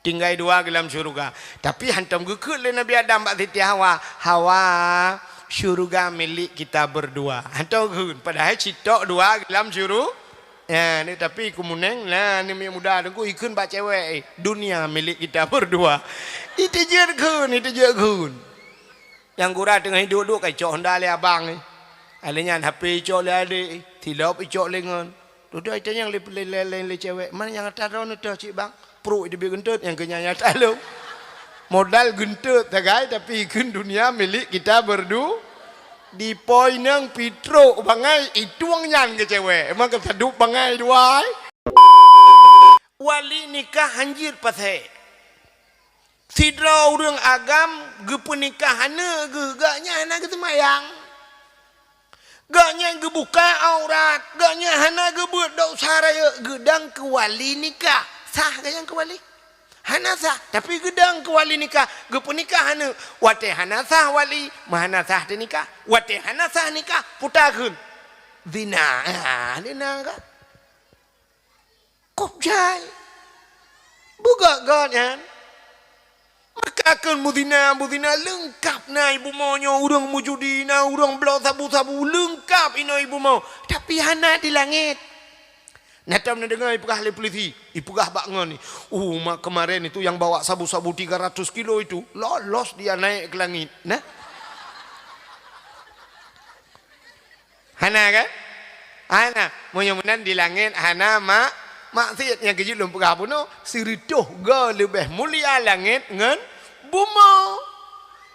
tinggal dua dalam syurga. Tapi hantam gekut le Nabi Adam bak Siti Hawa. Hawa, syurga milik kita berdua. Hantam gekut. Padahal citok dua dalam syurga. Ya, ni tapi kumuneng lah ni muda aku ikut bak cewek. Dunia milik kita berdua. Itu je gekut, itu je gekut. Yang gura tengah duduk kai cok hendak le abang ni. Alenya HP cok le adik, tilap cok lengan. Duduk itu yang le cewek. Mana yang atas ron tu cik bang? Perut dia gentut yang kenyanya tak lu. Modal gentut tak guys tapi ikut dunia milik kita berdua. Di poin yang pitro bangai itu nyan ke cewek. Emang kesaduk bangai dua. Wali nikah hanjir pasai. Sidra urang agam ge pernikahanna ge gaknya hana ge semayang. Gaknya ge buka aurat, gaknya hana ge buat dosa raya gedang ke wali nikah. Sah gayang ke wali? Hana sah, tapi gedang ke wali nikah. Ge pernikahan hana. Wate hana sah wali, mahana sah de nikah. Wate hana sah nikah, putakeun. Zina, zina ka. Kop jai. Buka gaknya. Maka akan mudina lengkap na ibu maunya urang mujudina urang belau sabu-sabu lengkap ino ibu mau tapi hana di langit. Natam na dengar ipugah le polisi ipugah bangun ni mak kemarin itu yang bawa sabu-sabu 300 kilo itu lolos dia naik ke langit nah hana kan hana mudah-mudahan di langit hana maksud yang kecil belum pegah pun sirituh ga lebih mulia langit ngan bumi.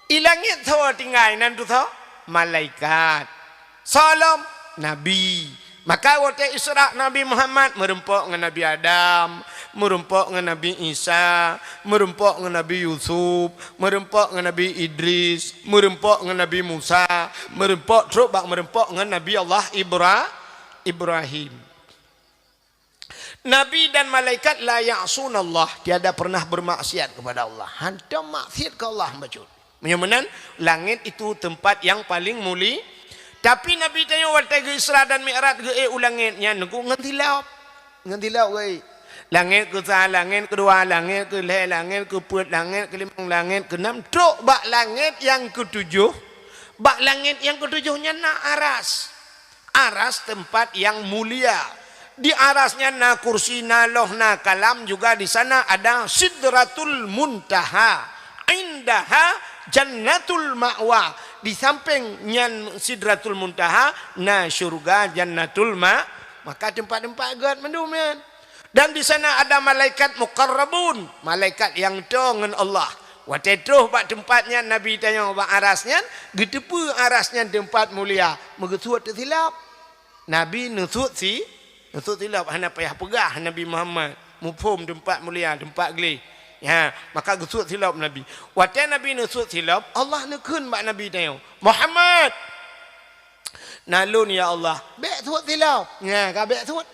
Ilangit thaw tinggal nan tu thaw malaikat. Salam nabi. Maka waktu Isra Nabi Muhammad merempok dengan Nabi Adam, merempok dengan Nabi Isa, merempok dengan Nabi Yusuf, merempok dengan Nabi Idris, merempok dengan Nabi Musa, merempok terus bak merempok dengan Nabi Allah Ibrahim. Nabi dan malaikat la ya'sunallah, tiada pernah bermaksiat kepada Allah. Hantam maksiat ke Allah bacun. Menyamanan langit itu tempat yang paling mulia. Tapi Nabi tanya waktu ke Isra dan Mi'raj ke ulangitnya nunggu ngantilau ke langit ke sah, langit kedua, langit ke leh, langit ke put, langit ke limang, langit ke enam. Truk bak langit yang ketujuh. Bak langit yang ketujuhnya na aras. Aras tempat yang mulia. Di arasnya na kursi, na loh, na kalam juga di sana ada Sidratul Muntaha. Indaha Jannatul Ma'wa. Di samping nyan Sidratul Muntaha na syurga Jannatul maka tempat-tempat God mendumian. Dan di sana ada malaikat muqarrabun, malaikat yang dengan Allah. Waktu itu pak tempatnya Nabi tanya pak arasnya, getepu arasnya tempat mulia. Mengesut tersilap. Nabi nusut silap hana payah pegah Nabi Muhammad. Mufhum tempat mulia, tempat geli. Ya, maka gesut silap Nabi. Waktu Nabi nusut silap, Allah nekun mak Nabi tanya, Muhammad. Nalun ya Allah. Bek sut silap. Ya, ka bek sut.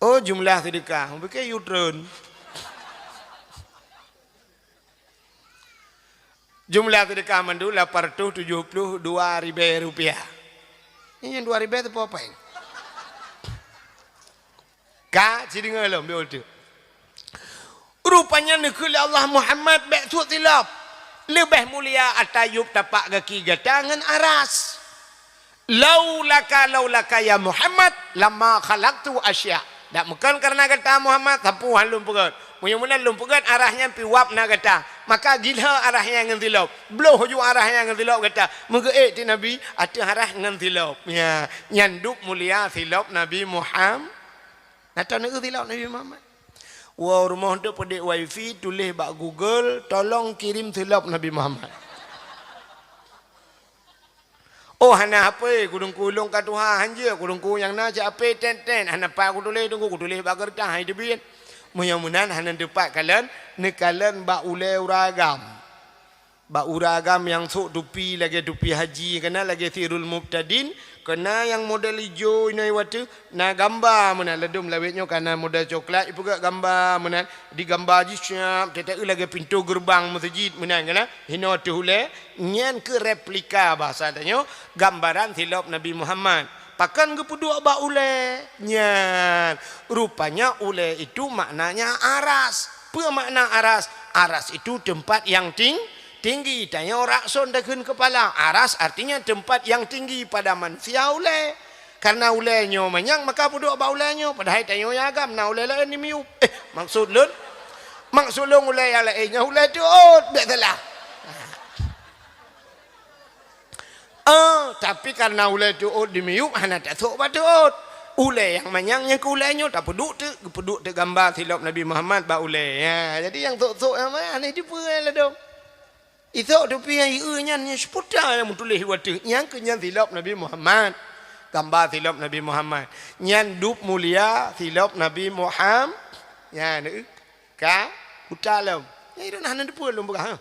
Oh, jumlah sedekah. Pakai U-turn. Jumlah sedekah mandu 872 ribu rupiah. Ini yang 2 ribu itu apa ini? Kak, jadi ngelom dia tu. Rupanya nekul Allah Muhammad bek tu tilap. Lebih mulia atayub tapak kaki gatangan aras. Laulaka ya Muhammad lama khalaqtu asya. Tak bukan karena kata Muhammad tapu halum pegat. Mudah-mudahan lum pegat arahnya piwap na kata. Maka gila arahnya ngan tilap. Bloh ju arahnya ngan tilap kata. Muga ti Nabi ada arah ngan tilap. Ya, nyanduk mulia tilap Nabi Muhammad. Nata nak tilap Nabi Muhammad. Wah rumah tu pedek wifi tulis bak Google tolong kirim tilap Nabi Muhammad. Oh hana apa kudung kulung ka Tuhan je kudung yang na cak apa ten hana pa ku tulis tunggu ku tulis bak kertas hai debin. Mudah-mudahan hana dapat kalian nekalan bak ulai uragam. Bak uragam yang sok tupi lagi tupi haji kena lagi sirul mubtadin kena yang model hijau ini waktu na gambar mana ledum lawetnya karena model coklat ibu gak gambar mana di gambar ji siap tetek lagi pintu gerbang masjid mana kena hino tu hule nyan ke replika bahasa tanya gambaran silap Nabi Muhammad pakan gepuduk ba ule nya rupanya ule itu maknanya aras. Apa makna aras? Aras itu tempat yang tinggi. Tanya orang son dekun kepala. Aras artinya tempat yang tinggi pada manusia ule. Karena ulenya manyang maka puduk ba ulenya. Padahal tanya ya agam na ule lain ni miup. Maksud lun ule ya lainnya ule tu betul. Tapi karena ule tu di miup hana tak sok patut. Ule yang manyang yang ke ulenya tak peduk tu gambar silap Nabi Muhammad ba ule. Ya, jadi yang sok yang mana ni tipu lah dong. Itu tu pi yang nya seputar yang tulis waktu yang kenyan silap Nabi Muhammad. Gambar silap Nabi Muhammad. Nyan dup mulia silap Nabi Muhammad. Ya, ni ka utalam. Ya itu nah tipu lom bukan.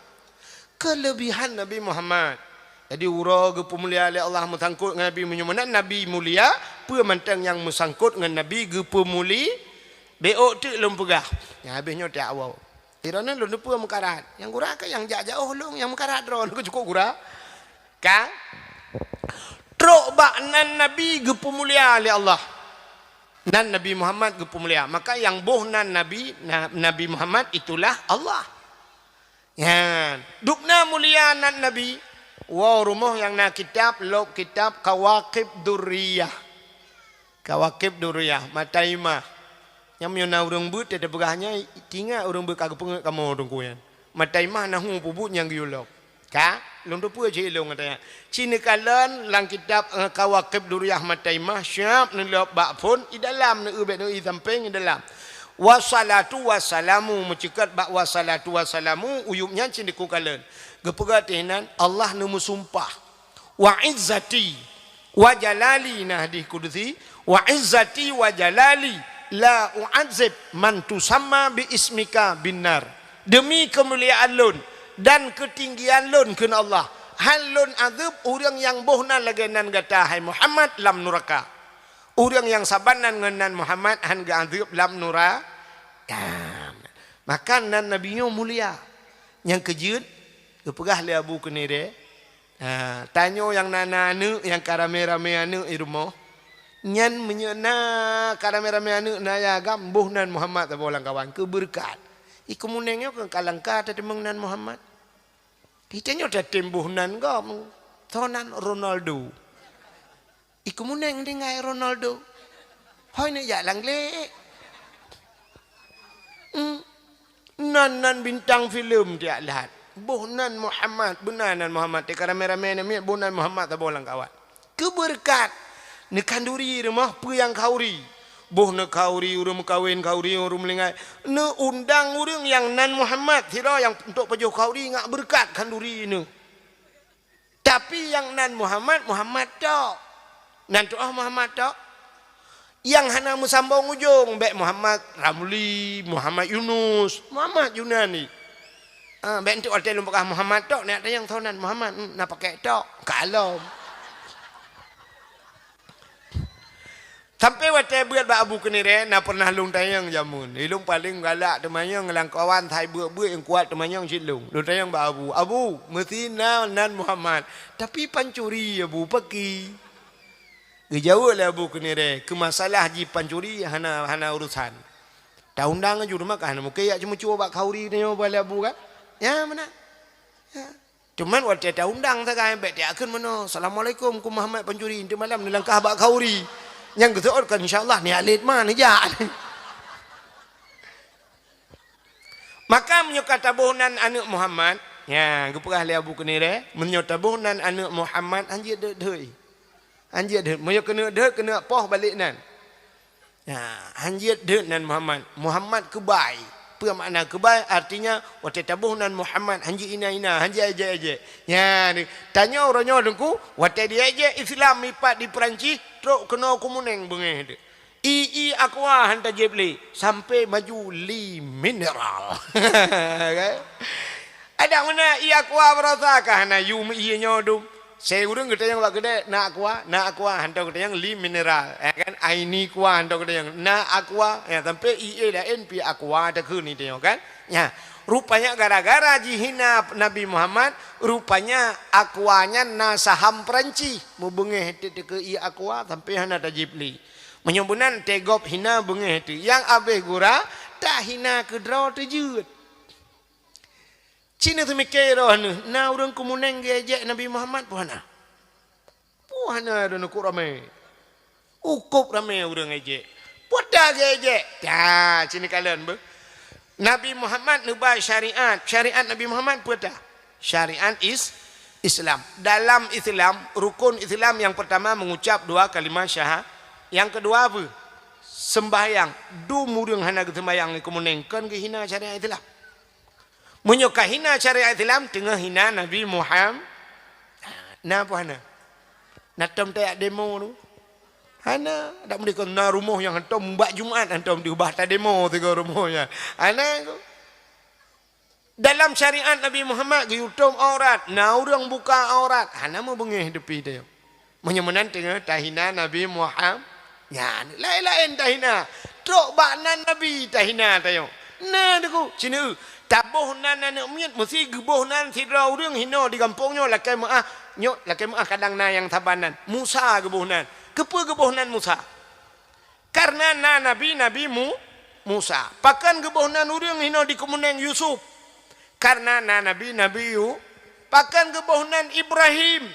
Kelebihan Nabi Muhammad. Jadi ura ke pemulia oleh Allah mesangkut dengan Nabi menyumanan Nabi mulia pemantang yang mesangkut dengan Nabi ke pemuli beok tu lom pegah. Yang habisnya tak awal. Irana lom depu mekarat. Yang gura ke yang jauh long yang mekarat ron ke cukup gura. Ka trok bak nan Nabi ke pemulia oleh Allah. Nan Nabi Muhammad ke pemulia. Maka yang boh nan Nabi Muhammad itulah Allah. Ya, dukna mulia nan Nabi. Wow rumah yang nak kitab log kitab Kawakib Durriyah. Kawakib Durriyah Mataimah. Yang menyona urang but ada begahnya tinggal urang but kagak pengek kamu urang kuyan. Mataimah nahu pubut yang giulok. Ka long tu pu je long katanya. Cina kalan lang kitab Kawakib Durriyah Mataimah syap nelok bak pun di dalam ne ubek ne samping di dalam. Wassalatu wassalamu mencekat bak wassalatu wassalamu uyupnya cina ku kalan. Gepegatinan Allah nemu sumpah wa izzati wa jalali nah di kudusi wa izzati wa jalali la u'adzib man tusamma bi ismika binar demi kemuliaan lun dan ketinggian lun keuna Allah hal lun azab orang yang bohna lagenan gata hai Muhammad lam nuraka orang yang sabanan ngenan Muhammad han ga azab lam nuraka maka nan nabinya mulia yang kejut kepegah le abu kenire. Tanyo yang nana anu yang karame-rame anu di rumah. Nyan menyena karame-rame anu na ya gambuh nan Muhammad ta bolang kawan keberkat. Iku munengnya ke kalangka ta temeng nan Muhammad. Kitanya dah tembuh nan gam tonan Ronaldo. Iku muneng dengai Ronaldo. Hoi ne ya lang le. Nan bintang filem dia lihat. Buhnan Muhammad, benanan Muhammad. Teka rame-rame ni buhnan Muhammad tak bolang kawan. Keberkat. Ni kanduri rumah pu yang kauri. Buh ne kauri, urung kawin kauri, urung melingai. Ne undang urung yang nan Muhammad. Tira yang untuk pejuh kauri ngak berkat kanduri ni. Tapi yang nan Muhammad, Muhammad tak. Nan tu Muhammad tak. Yang hana musambung ujung. Baik Muhammad Ramli, Muhammad Yunus, Muhammad Yunani. Bentuk hotel lumpakah Muhammad tok nak yang thonan Muhammad nak pakai tok kalau sampai waktu buat bak abu kenire nak pernah lung tayang jamun ilung paling galak temannya ngelang kawan thai buat yang kuat temannya silung lung tayang bak abu mesti nan Muhammad tapi pancuri abu pergi gejauh lah abu kenire ke masalah ji pancuri hana urusan dah undang aja rumah kan mungkin ya cuma cuba bak kauri ni boleh abu kan. Ya mana? Ya. Cuman waktu dia undang sekarang baik dia akan mana? Assalamualaikum ku Muhammad pencuri inti malam ni langkah bak kauri. Yang kita kan insyaallah ni alit mana ja. Maka menyokata bohnan anak Muhammad, ya, gepegah le abu kenire, menyokata bohnan anak Muhammad anjir deui. Anjir deui, moyo kena poh balik nan. Ya, anjir deui nan Muhammad. Muhammad kebai. Apa makna kebaik artinya waktu tabuhnan Muhammad hanji ina hanji aja ya ni tanya orangnya dengku waktu dia aja Islam mipat di Perancis truk kena kumuneng bengeh ii aqua hantar jebli sampai maju li mineral ada mana i aqua berasakah na yu inya dum saya urang kita yang buat gede na aqua hantar kita yang li mineral kan aini kuah hantar kita yang na aqua ya sampai ie dah np aqua ada ke ni tengok kan ya rupanya gara-gara jihina Nabi Muhammad, rupanya akuanya na saham Peranci mu bengeh ke i aqua sampai hana tajibli menyumbunan tegop hina bengeh tu yang abeh gura tak hina ke draw tejut Cina tu mikir na urang kumuneng gejek Nabi Muhammad puhana dan ukur ramai ukup ramai urang gejek pada gejek ya cini kalian ber Nabi Muhammad nubah syariat Nabi Muhammad pada syariat Islam. Dalam Islam, rukun Islam yang pertama mengucap 2 kalimat syahadat. Yang kedua apa? Sembahyang. Du murung hana sembahyang kemunengkan ke hina syariat Islam. Menyuka hina syariat Islam tengah hina Nabi Muhammad. Nah apa hana? Natam tak demo tu. Hana tak mereka na rumah yang hantam mbak Jumaat hantam diubah tak demo tiga rumahnya. Hana tu. Dalam syariat Nabi Muhammad yutum aurat, na orang buka aurat, hana mau bengih depi dia. Menyemenan tengah tahina Nabi Muhammad. Ya, lain-lain tahina. Trok baknan Nabi tahina tayo. Nah deku, cina tabuh nan anak miat mesti gebuh nan sidra urang hina di kampungnya lakai maah. Nyok lakai maah kadang na yang tabanan. Musa gebuh nan. Kepa gebuh nan Musa. Karena na Nabi Musa. Pakan gebuh nan urang hina di kemuneng Yusuf. Karena na Nabi yu pakan kebohnan Ibrahim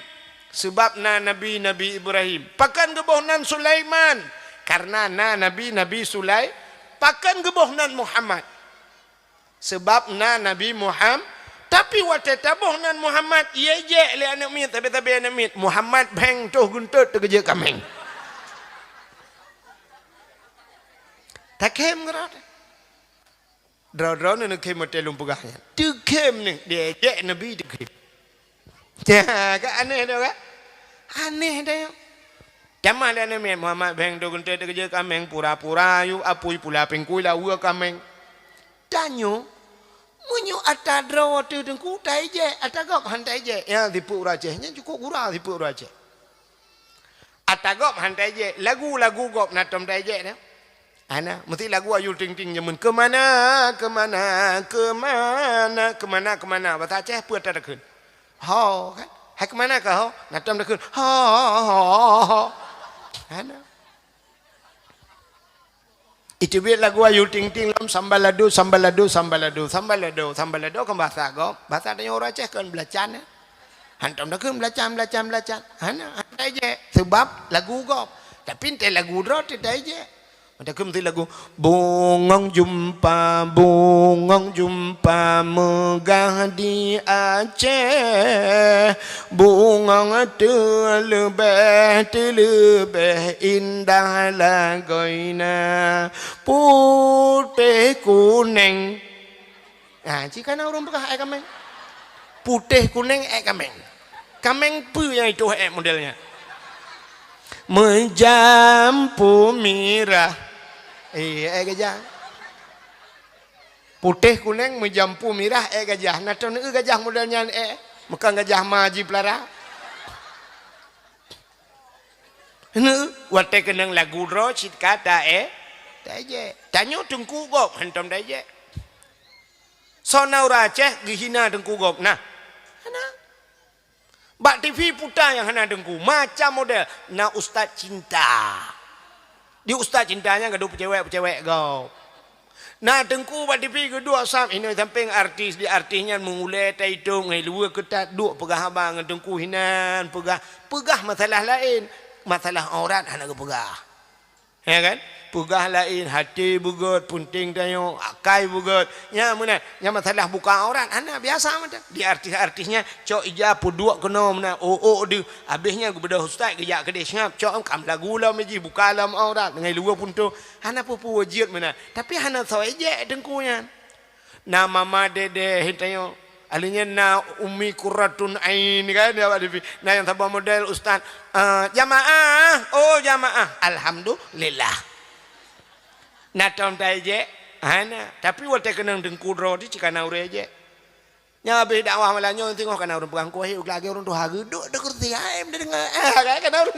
sebab na Nabi Ibrahim pakan kebohnan Sulaiman karena na Nabi Sulaiman pakan kebohnan Muhammad sebab na Nabi Muhammad tapi waktu tabohnan Muhammad ia je le anak mit tapi anak mit Muhammad beng tuh guntut kerja kameng tak kem gerak Draw-draw ni kem hotel lumpugahnya. Tu kem ni dia je Nabi tu kem. Ya, kan aneh dah kan? Aneh dah. Jamal dia ni Muhammad beng tu gunte kerja kameng pura-pura yu apui pula pengkui la ua kameng. Tanyo munyo ata draw tu dengku tai je, ata gok hantai je. Ya dipu rajehnya cukup gura dipu rajeh. Ata gok hantai je, lagu-lagu gok natom tai je dah. Ana mesti lagu ayu ting-ting nyamun kemana bahasa Aceh puat tak kun ho kan hai kemana ka ho natam tak kun ho ana itu biar lagu ayu ting-ting lam sambalado kan bahasa go bahasa tanya orang Aceh kan belacan hantam tak kun belacan ana je sebab lagu go tapi ente lagu dro tidak je ada kemti lagu bungong jumpa megah di Aceh bungong terlebih indah lagoina putih kuning jika orang bekah kameng putih kuning kameng pu yang itu modelnya menjampu mirah gajah putih kuning menjampu mirah gajah naton gajah modelnya bukan gajah maji pelara wate kenang lagu ro cit kata daje tanyo tengku gok hantam daje sona ura Aceh gihina tengku gok nah Bak TV putar yang hana dengku macam model na ustaz cinta. Di ustaz cintanya gaduh pecewek kau. Nah dengku bak TV kedua sam ini samping artis di artisnya mengulai taidung ngai luar ketat duk pegah abang dengku hinan pegah masalah lain masalah aurat hana ke pegah. Ya kan? Pegah lain hati bugut punting tayo akai bugut nya mana nya masalah buka aurat ana biasa macam di artis-artisnya cok ija puduk kena mana de habisnya kepada ustaz kerja kedai ngap cok kam lagu lah meji buka lam aurat ngai luar pun tu hana pupu wajib mana tapi hana saweje dengkunya na mama dede hitayo alinya na ummi qurratun ain kan dia na yang tabah model ustaz jamaah alhamdulillah natam taje ana tapi wate kenang dengku dro di cikana ureje nya be dakwah malanyo tengok kana urang pegang kuah lagi urang tu haru duk kerti aim de dengar kana urang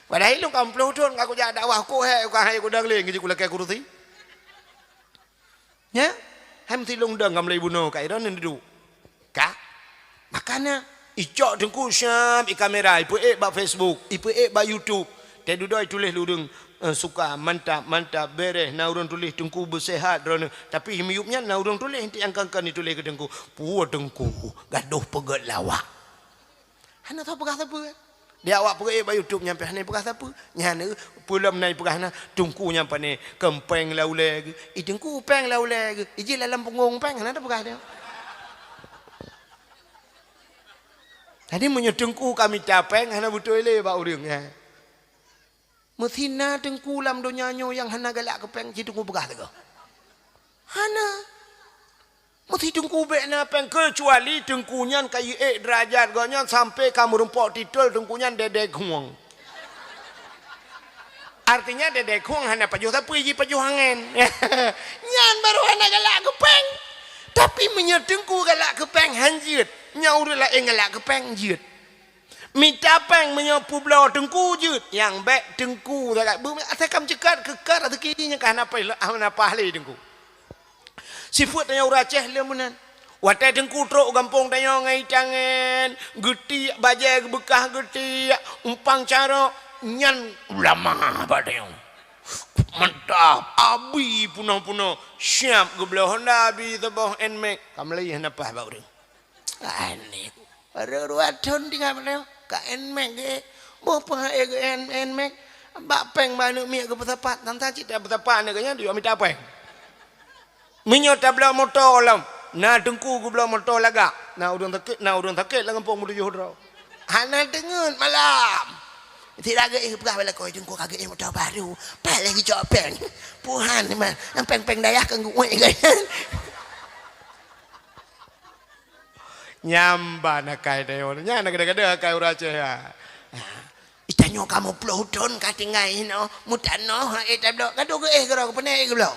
padahal lu kamplo tu ngaku ja dakwah ku he ku hai ku dang ling ji ku lakai kurti nya Ham tilung dang kam lay buno kai ron ndu. Ka? Makanya icok dengku syam kamera ipu ba Facebook, ipu ba YouTube. Te dudoi tulis ludung suka mantap beres na urang tulis dengku bersehat ron. Tapi himiupnya na urang tulis inti angkan ditulis ke dengku. Puo dengku gaduh pegat lawak. Hana tahu pegah apa? Dia awak pergi ba YouTube nyampe hana pegah apa? Nyana pulam nai pegah na dengku nyampe ni kempeng laule. I dengku peng laule. Iji dalam punggung peng hana pegah dia. Tadi menyedengku kami capeng hana butuh le ba urang ya. Mesina dengku lam do nyanyo yang hana galak kepeng ci dengku pegah tu. Hana mesti dengku bekna peng kecuali dengkunyan kayu derajat gonyan sampai kamu rumpok titul dengkunyan dedek huang. Artinya dedek huang hana pajuh tapi ji pajuh angin. Nyan baru hana galak kepeng. Tapi menyedengku galak kepeng hanjit. Nyau lah galak kepeng jit. Minta peng menyapu belau dengku jut. Yang bek dengku tak bumi atakam cekat kekar atau kirinya kan apa ahli dengku. Sifat yang uraceh lemunan. Watai dengku truk gampung tanya ngai tangan. Geti bajai bekah geti. Umpang cara nyan ulama badayong. Mantap. Abi punah-punah. Syam gebelah Honda abi tabah enmek. Kamlai henapah bauri. Ani. Ruatun tinggal beliau. Ka enmek ke. Bapa enmek. Bak peng banyak miak ke bertapat. Tantang cita bertapat neganya dia minta peng. Menyota belah motor lam. Na dengku ku belah motor lagak. Na urang takut lah ngampung muda johor. Hana dengun malam. Tidak agak pegah bala kau dengku agak motor baru. Pak lagi copeng. Puhan mah peng-peng dayah kan gue kan. Nyamba nak kai deon. Nya nak kada kai urace ya. Itanyo kamu peludon katingai no. Mutano ha etablo. Kado ke karo penai ke blo.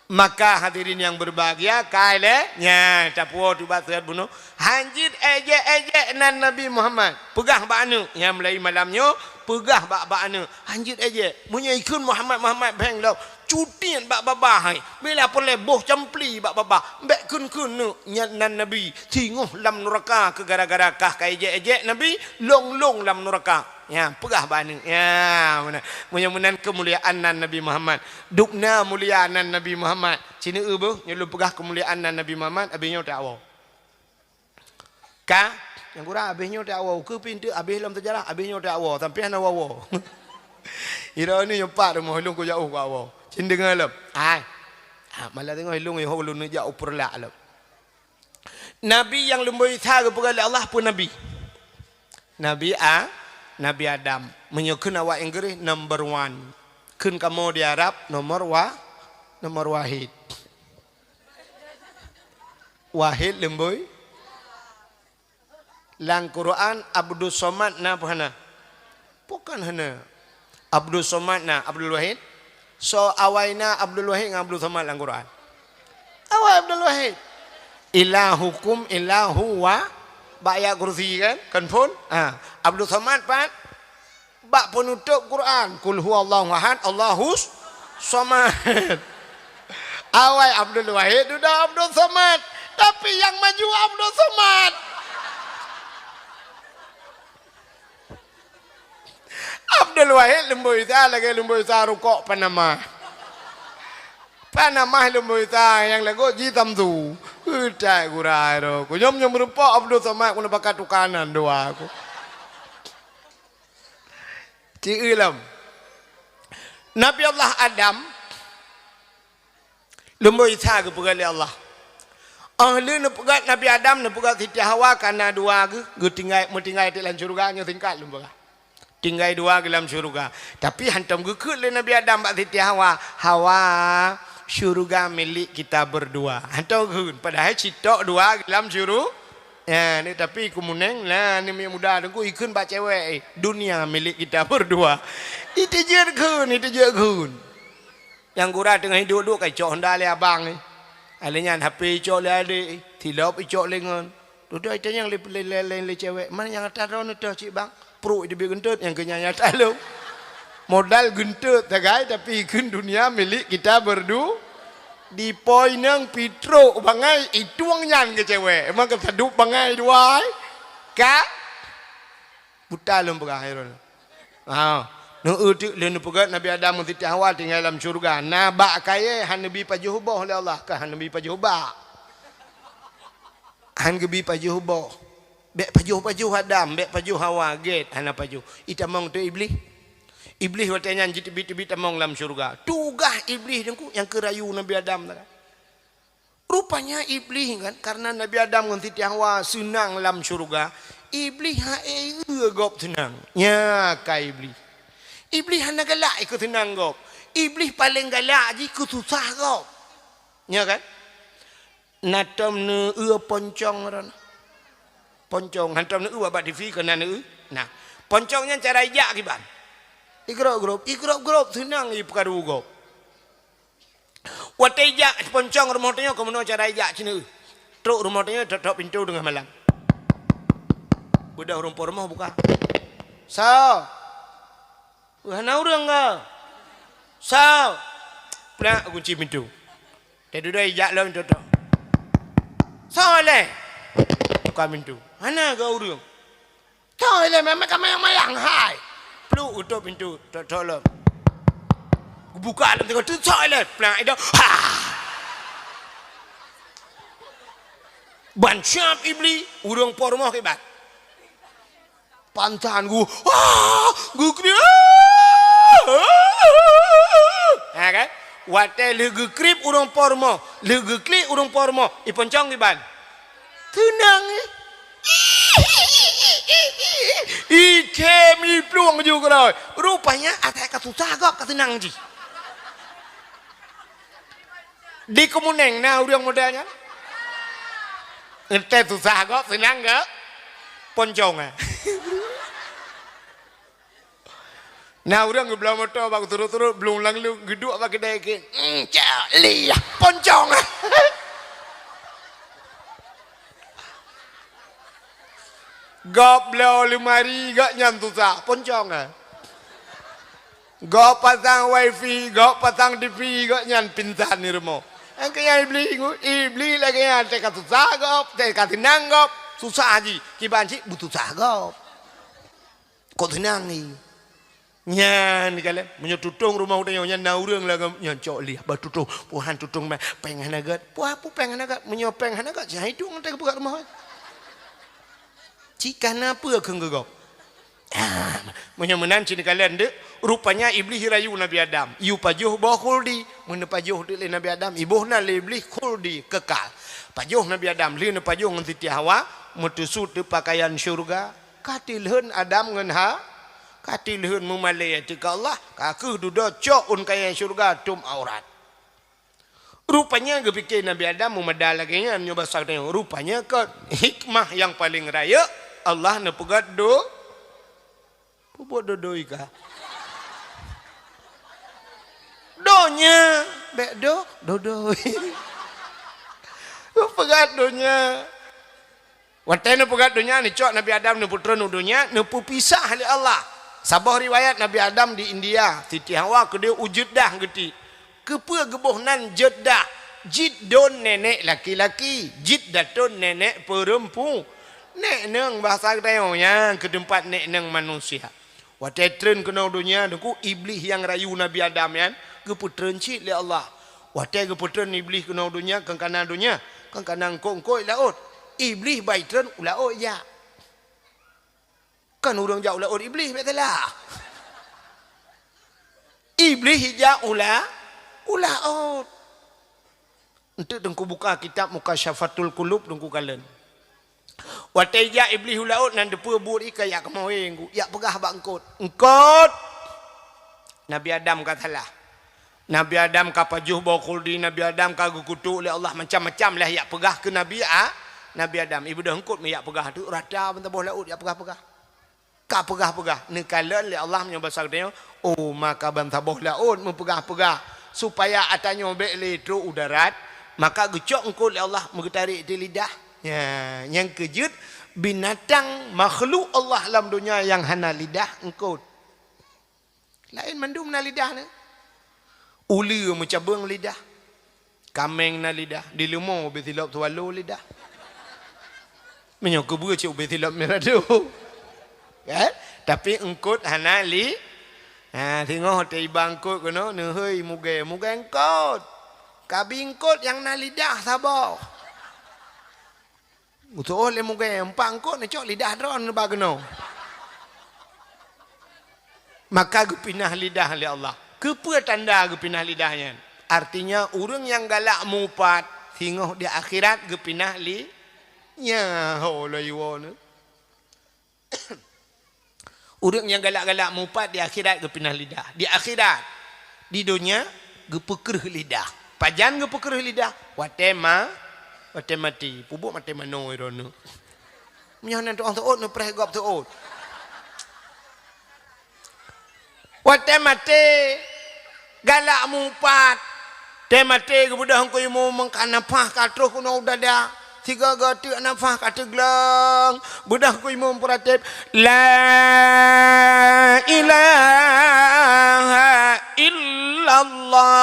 Maka hadirin yang berbahagia kaile nya tapuo tu bathat bunuh hanjit ejek nan Nabi Muhammad pegah ba anu yang mulai malamnya pegah ba anu hanjit ejek munnya ikun Muhammad beng lo cutian ba babah bila pole boh campli ba babah mbek kun nu nya nan Nabi tinguh lam neraka ke gara-gara kah ka ejek Nabi long lam neraka. Ya, pegah bani. Ya, mana? Mudah-mudahan kemuliaan Nabi Muhammad. Dukna mulia Nabi Muhammad. Cina eueuh nyelu pegah kemuliaan Nabi Muhammad abihnya tak awau. Ka yang kurang abihnya tak awau ke pintu abih dalam terjarah abihnya tak awau sampai ana awau. Ira ni nyepak rumah hilung ko jauh ko awau. Cin dengar lem. Ai. Malah tengok hilung yo ulun jauh perlak lem. Nabi yang lembui tha kepada Allah pun nabi. Nabi Adam menyukun awak Inggris number 1. Kun kamu di Arab nomor wahid. Wahid lembui. Lang Quran Abdul Somad na puhana. Bukan hana. Abdul Somad na Abdul Wahid. So awaina Abdul Wahid dengan Abdul Somad lang Quran. Awai Abdul Wahid. Ilahukum ilahu wa Ba'ya kursi kan pun Abdul Somad pan bak penutup Quran kul huwallahu ahad Allahus somad. Awai Abdul Wahid sudah Abdul Somad tapi yang maju Abdul Somad. Abdul Wahid lembu isa lagi lembu isa rukuk Panama lembu isa yang lagu jitam tu. Udah kurai ro. Ku nyom merupa Abdul Somad ku pakai tukanan doa aku. Ci ilam. Nabi Allah Adam lembu isa ke pegali Allah. Ahli ne pegat Nabi Adam ne pegat Siti Hawa kana dua ke tinggal di dalam syurga nya tingkat lembu. Tinggal dua ke dalam syurga. Tapi hantam ke le Nabi Adam bak Siti Hawa. Hawa syurga milik kita berdua. Atau padahal citok dua dalam syurga. Ya, ni tapi kumuneng lah ni muda aku ikun bak cewek. Dunia milik kita berdua. Itu je kun. Yang gura tengah hidup kai cok Honda le abang ni. Alenya HP cok le adik, tilop cok lengan. Duduk itu yang le cewek. Mana yang atas ron tu cik bang? Perut dia gentut yang kenyanya tak lu. Modal gentut tagai tapi ikun dunia milik kita berdua. Di poin yang pitro bangai itu ang nyan ke cewek. Emang kesadup bangai dua. Ka? Buta lum pegah. Nu utik le nu pegat Nabi Adam titi Hawa tinggal dalam syurga. Nabak kaya han nabi pajuhubah oleh Allah ka han nabi pajuhubah. Han gebi pajuhubah. Bek pajuh Adam, bek pajuh Hawa get han pajuh. Itamong tu iblis. Iblis watanya jiti-biti tamong dalam syurga. Tugah iblis dengku yang kerayu Nabi Adam tak. Rupanya iblis kan karena Nabi Adam dengan Siti Hawa senang dalam syurga. Iblis gop senang. Ya ka iblis. Iblis hana galak ikut senang gop. Iblis paling galak je ikut susah gop. Ya kan? Natam ne poncong ran. Poncong hantam ne abad TV kena ne. Nah, poncongnya cara ijak kiban. Igrop senang i perkara ugop. Watai ijak poncong rumah tanya komono cara ijak cina. Truk rumah tanya tok pintu dengan malam. Budak rumput rumah buka. Sao? Hana urang ke? Sao? Pula kunci pintu. Dia duduk ijak lah pintu tok. Sao le? Buka pintu. Hana ke urang? Sao le memang mayang hai. Peluk tutup pintu tolong. Buka dalam tengok tu toilet. Pelang itu. Ha. Ban siap iblis urang por rumah kibat. Pantan gu. Gu krip. Ha kan? Wate legu krip urang por rumah. Legu klik urang por rumah. Iponcong kibat. Tenang Ikemi pluang juga rồi. Rupanya atai katusah gak ketenang ji. Di kemuneng nah urang modalnya. Ente susah gak senang gak? Poncong Nah urang belum motor bak turut-turut belum lang lu geduk apa kedai ke. Liah poncong Gop beliau lemari gak nyantu sah poncong Gop pasang wifi, gop pasang TV gak nyan pintan ni rumah. Kaya iblis lagi yang teka susah gop, teka tenang gop, susah aja. Kiban cik butuh susah gop. Kok tenang ni? Nyan kalian menyetutung rumah udah nyan naurang lah nyan cok liah batutung puhan tutung pengen agat, puah pu pengen agat menyopeng agat jahit tu ngantai buka rumah. Jika apa keng gegop? Menyemenan cini kalian dek. Rupanya iblis rayu Nabi Adam. Iu pajuh bawah khuldi. Mana pajuh dek le Nabi Adam. Ibuh na le iblis khuldi kekal. Pajuh Nabi Adam. Lina pajuh dengan Siti Hawa. Mutusut de pakaian syurga. Katilhun Adam dengan ha. Katilhun memalai tika Allah. Kaku duduk cok un kaya syurga tum aurat. Rupanya kepikir Nabi Adam memadal lagi nya nyoba saknya. Rupanya ke hikmah yang paling raya. Allah na pegat do pupuk dodoi ka donya bek dodoi pegat donya watai na pegat donya ni cok Nabi Adam na putra nu donya na pisah oleh Allah. Sabah riwayat Nabi Adam di India Siti Hawa ke dia wujud dah geti kepa gebohnan jeddah jiddon nenek laki-laki jiddatun nenek perempuan. Nek neng bahasa ketayanya ke tempat nek neng manusia. Watai tren kena dunia dengku iblis yang rayu Nabi Adam yan keputren cik le Allah. Watai keputren iblis kena dunia kang kanan dunia kang kanan kongkoi laut. Iblis baik tren laut ya. Kan urang jauh laut iblis betul Iblis hijau laut. Untuk dengku buka kitab Mukasyafatul Qulub dengku kalian. Watai ja iblis laut nan depu buat ika ya kemaweng ya pegah bangkut engkot Nabi Adam katalah Nabi Adam ka pajuh bawa khuldi Nabi Adam ka gukutu oleh Allah macam-macam lah ya pegah ke Nabi Adam ibu dah engkot me ya pegah tu rata bentar bawah laut ya pegah-pegah ka pegah-pegah nekalan oleh Allah menyebasar dia maka bentar bawah laut mempegah-pegah supaya atanya bek le tu udarat maka gecok engkot oleh Allah mengetarik di lidah. Ya, yang kejut binatang makhluk Allah dalam dunia yang hana lidah engkau. Lain mandum na lidah ni. Uli macam beng lidah. Kameng na lidah. Di lumur betilap tu walu lidah. Menyok kebu cik betilap meradu. Kan? Tapi engkut hana li. Ha tengok hotel bangkut kono neuhoi muge engkut. Kabi engkut yang na lidah sabar. Betul le muge empat engkut ni cok lidah dron bagno. Maka gu pinah lidah oleh Allah. Kepa tanda gu pinah lidahnya? Artinya orang yang galak mupat tengok di akhirat gu pinah li nya Allah yuwana. Orang yang galak-galak mupat di akhirat gu pinah lidah. Di akhirat, di dunia gu pekerh lidah. Pajan gu pekerh lidah. Watema mati. Pubuk mati mano irono. Menyonan tu orang tuot nu preh gop tuot. Wate mate galak mupat te mate ke budak hangko mau mengkanapah katruh kuno udah dah tiga gati nafah kata gelang budak hangko mau peratip la ilaha illallah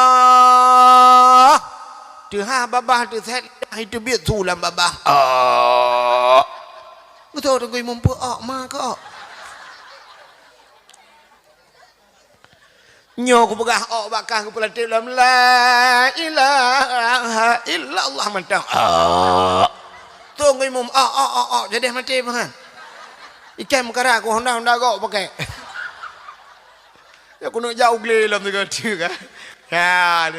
tuha babah tu set itu biar sulam babah betul hangko mau puak mak kok nyo ku pegah ok bakah ku pelatih dalam la ilaha illallah mentang tunggu imum jadi mati bang ikan mekara aku honda kok pakai ya aku nak jauh geli dalam tiga kan ya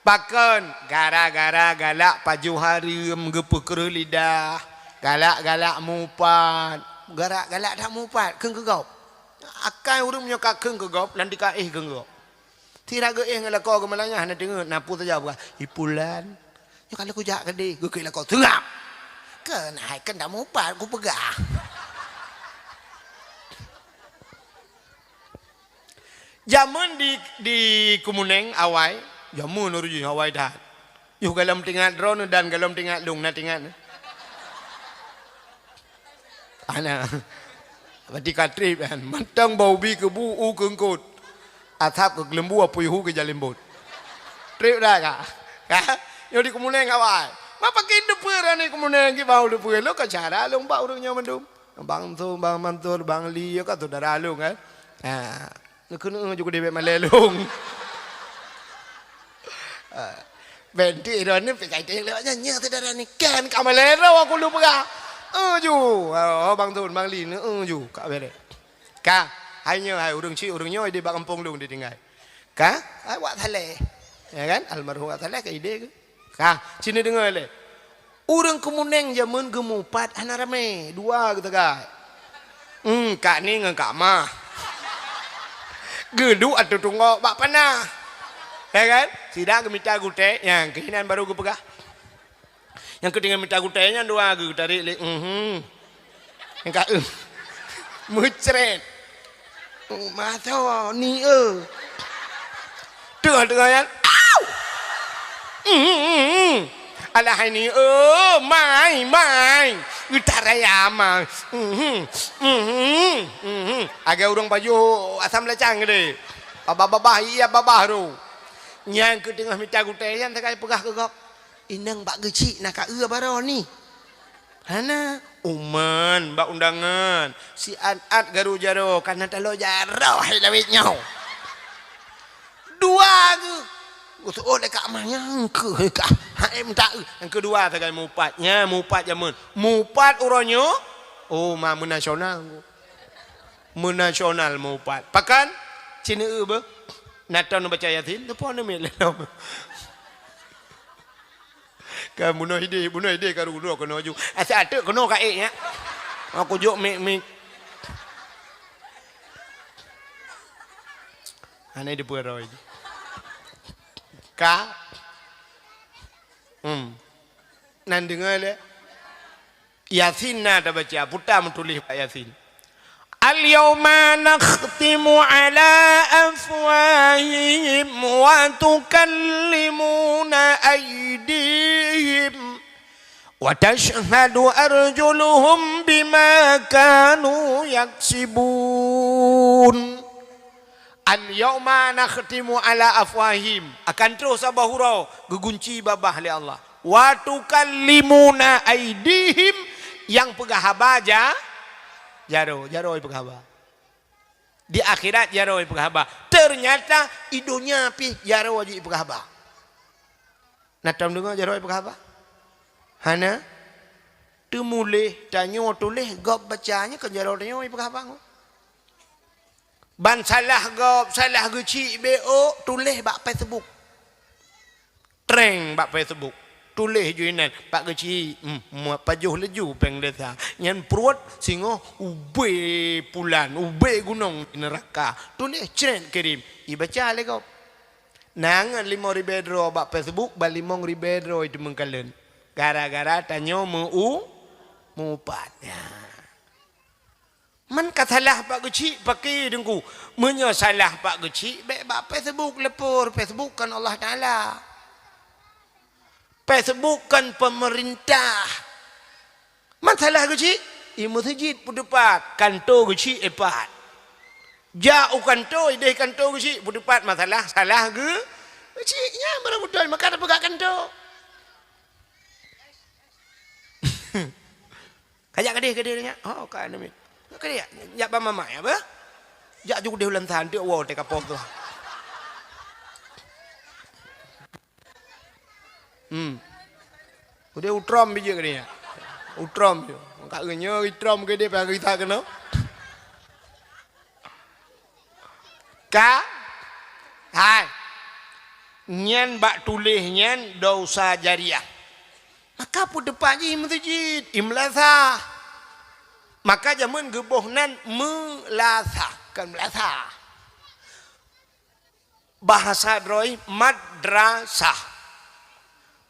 bahkan gara-gara galak paju hari menggepu lidah galak mupat galak tak mupat keng kegau akan urung punya kakeng ke gop lan dikaih ke gop tira ge ngelako ke malanya hana dengar napu saja buah hipulan ya kalau ku jak gede ge ke lako tengap kan hai kan dak mupat ku pegah jamun di Kumuneng awai jamun uruju awai dah yu galam tinggal drone dan galam tinggal lung na tinggal ana Berarti katrip kan, mantang bau bi ke bu u kengkut, atap ke lembu apa yuhu ke jalembut. Trip dah kak, yo di Kumuneng awal. Ma pakai deper ni Kumuneng ki bau deper, lo kan cara lo mbak urungnya mendum, bang mantur, bang li, yo kan tu darah lo kan. Lo kena juga debet malelung. Benti ironi pekai teh lewatnya nyata darah ni kan kamalero aku lupa kak. Ju, bang Tun, bang Lin, ju, kak bere. Kak, hanya hai urung ci, urung nyoy di bak kampung lu di tinggal. Kak, hai wak thale, ya kan? Almarhum wak thale ke ide ke? Kak, sini dengar le. Urung Kumuneng zaman gemupat anak rame, dua gitu kak. Kak ni dengan kak mah. Gedu atau tunggu bak panah, ya kan? Sidang gemita gute, yang kehinan baru gue pegah. Yang ketinggalan minta gutenya dua gue tarik le yang kak mucret mata ni tengah yang alah ini mai utara ya mah agak urang baju asam lecang gede babah iya babah ru yang ketinggalan minta gutenya terkait pegah ke gop inang bak gecik nak kat baro ni. Hana uman bak undangan si An-At garu jaro kana talo jaro hai lawit nyau. Dua ke. Utu dekat amanya ke ka. Hai minta yang kedua tegai mupatnya mupat jamun. Mupat uronyo ma menasional. Menasional mupat. Pakan Cina be Natan baca Yasin depan ni lelom. Kan bunuh ide karu dua kena ju. Asal ada kena kaik nya. Aku juk mik. Ana di purai. Ka. Nan dengar le. Yasin ada baca putar menulis Yasin. Al-yawma nakhtimu ala afwahihim wa tukallimuna aydihim wa tashhadu arjuluhum bima kanu yaksibun. Al-yawma nakhtimu ala afwahim. Akan terus sabah hurau. Gegunci babah oleh Allah. Wa tukallimuna aidihim. Yang pegah haba jaro pegah haba. Di akhirat jaro pegah haba. Ternyata idonya pi jaro aja pegah haba. Natam dengar jaro pegah haba? Hana temulih tanyo tulis gop bacanya ke jaro tanyo pegah haba. Ban salah gop, salah gecik BO, tulis bak Facebook. Treng bak Facebook. Tulis juinan, pak gecik, pajuh leju peng desa. Nyan perut singo ube pulan, ube gunung di neraka. Tulis cren kirim. Ibaca le gop. Nang 5 ribedro bak Facebook, bal 5 ribedro itu mengkalen. Gara-gara tanyo muupatnya. Man katalah pak kecil pakai dengku menyesalah pak kecil baik bak Facebook lepur Facebook kan Allah Taala, Facebook kan pemerintah. Masalah kecil masjid pudepat kantor kecil epat jauh kantor ide kantor kecil pudepat masalah salah ke kecilnya barang betul maka ada pegak kantor. Kajak kedih oh kan demi kaya ya ba mama ya ba ja ju de lan than te wo te kapok tu udah utrom biji ke dia utrom je kak genyo utrom ke dia pagi ta kena ka hai nyan bak tulis nyan dosa jariah maka pu depan je masjid imlasa. Maka zaman gebohnan melasah kan melasah. Bahasa droi madrasah.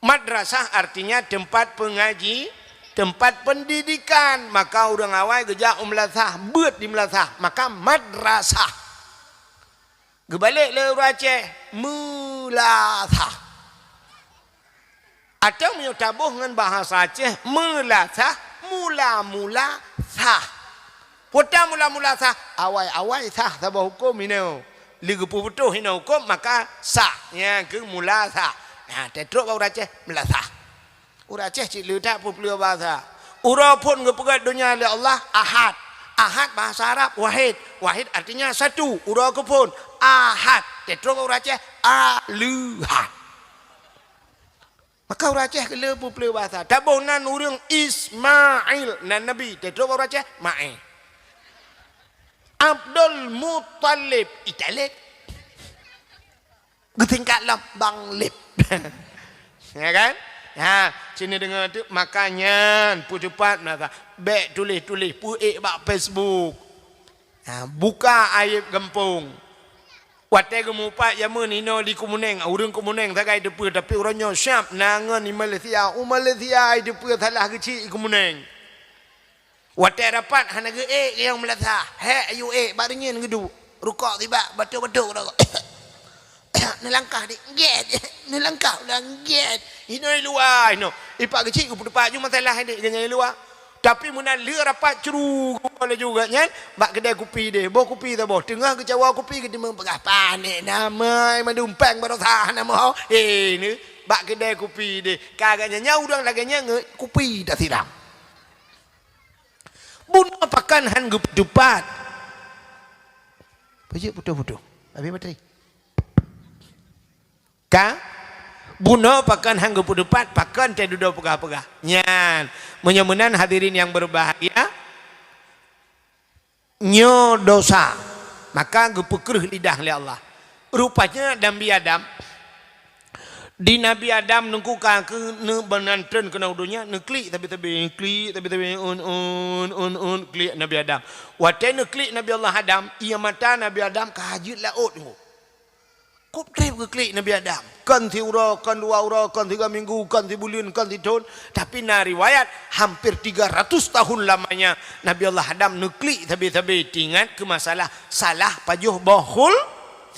Madrasah artinya tempat pengaji, tempat pendidikan. Maka orang awal gejak melasah, beut di melasah. Maka madrasah. Gebalik le orang Aceh melasah. Atau menyutabuh dengan bahasa Aceh melasah mula-mula sah. Pota mula-mula sah, awal-awal sah sabah hukum ini. Liga puputuh ini hukum maka sah. Ya ke mula sah. Nah, tetruk orang Aceh mula sah. Orang Aceh cik letak pupulih bahasa. Orang pun ngepegat dunia oleh Allah ahad. Ahad bahasa Arab wahid. Wahid artinya satu. Orang pun ahad. Tetruk orang Aceh aluhad. Maka orang Aceh kena pupulih bahasa. Tabunan orang Ismail nan Nabi. Tetruk orang Aceh Ma'e. Abdul Muttalib Italib. Getingkat lah Bang Lip. Ya kan? Ha, sini dengar tu makanya pu cepat nata. Bek tulis-tulis pu bak Facebook. Ha, buka aib gempung. Watai gemupat jaman ino di Kumuneng, urang Kumuneng tagai depa tapi orangnya syap nangan di Malaysia. Malaysia depa salah kecil Kumuneng. Watai dapat hana ge yang Malaysia. He ayu baringin gedu. Rukak tiba batu-batu dah. Ni langkah di get. Ni langkah ulang get. Ino luar ino. Ipak kecil ku depan ju masalah ni ganya luar. Tapi muna le rapat ceru boleh juga nyan bak kedai kopi dia bawa kopi tak bawa tengah ke cawa kopi ke dia mempegah panik nama madumpang barosa nama ni bak kedai kopi dia kagaknya nyau udang laganya kopi dah siram bunuh pakan han gepedupat pajak putu-putu habis bateri ka bunuh pakan hang gepedupat pakan teh duduk pegah-pegah nyan menyemenan hadirin yang berbahagia nyo dosa maka gepekreh lidah oleh Allah rupanya Nabi Adam di Nabi Adam nungku ke ne benantren kena udunya ne klik tapi un klik Nabi Adam watai ne klik Nabi Allah Adam ia mata Nabi Adam kahajit laut tengok kop trip ke klik Nabi Adam kan si ura, kan 2 ura, kan 3 minggu, kan 3 bulan, kan 3 tahun tapi na riwayat hampir 300 tahun lamanya Nabi Allah Adam nuklik tapi ingat ke masalah salah pajuh bahul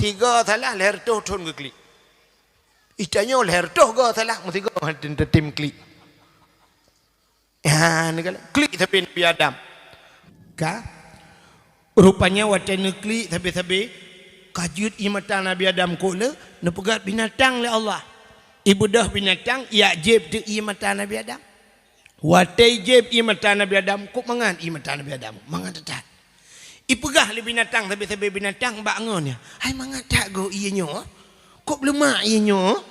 3 salah leher tuh tahun ke klik itanya leher tuh ke salah mesti ke tim klik ya ni kalau klik tapi Nabi Adam ka rupanya wajah nuklik tapi kajut i mata Nabi Adam ko le ne pegat binatang le Allah. Ibudah binatang ya jeb de i mata Nabi Adam. Watai jeb i mata Nabi Adam ko mangan i mata Nabi Adam. Mangan tetat. Ipegah le binatang tapi binatang bangunnya. Hai mangan tak go ianyo. Kok lemak ianyo.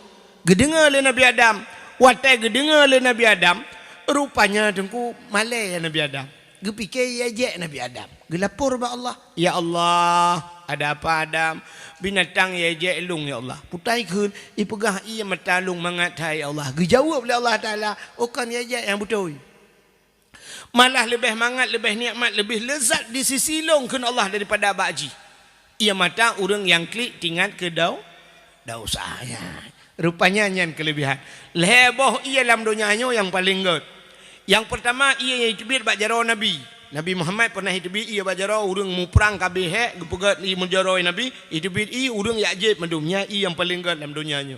Gedengar le Nabi Adam. Watai gedengar le Nabi Adam. Rupanya dengku malai ya Nabi Adam. Gepikir ya je Nabi Adam. Gelapor ba Allah. Ya Allah, ada apa Adam? Binatang ya je elung ya Allah. Putai kun ipegah ia matalung mangatai ya Allah. Gejawab oleh Allah Taala, "Okan ya je yang betul." Malah lebih mangat, lebih nikmat, lebih lezat di sisi long kun Allah daripada baji. Ia mata orang yang klik tinggal ke dau saya. Rupanya nyan kelebihan. Leboh ia dalam dunianya yang paling good. Yang pertama ia yang hitubit bak jarau Nabi. Nabi Muhammad pernah hitubit ia bak jarau urang mu perang kabeh gepegat i menjarau Nabi, hitubit i urang yakjib medumnya i yang paling god dalam dunianya.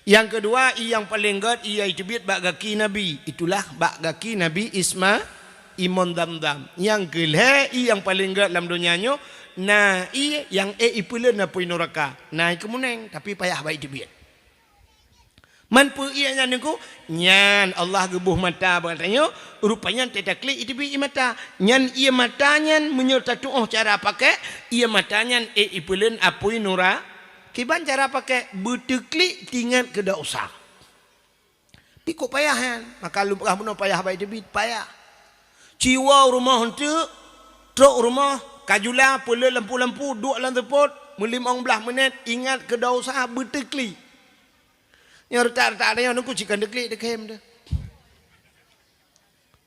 Yang kedua i yang paling god ia hitubit bak gaki Nabi. Itulah bak gaki Nabi Isma Imon Damdam. Yang kelih i yang paling god dalam dunianya. Nah i yang ipulen na pui neraka. Nah kemuneng tapi payah baik hitubit. Manpu ia nyan niku nyan Allah gebuh mata bertanya rupanya tidak klik itu bi mata nyan ia mata nyan menyerta tuh cara pakai ia mata nyan ipulen apui nura kiban cara pakai beteklik tinggal ke dak usah pikuk payahan maka lu pernah payah baik debit payah ciwa rumah henteu truk rumah kajula pula lampu-lampu duk lan tepot melimang belah menit ingat ke dak usah beteklik. Yang retak-retak ada yang nunggu cikan deklik dekem dah.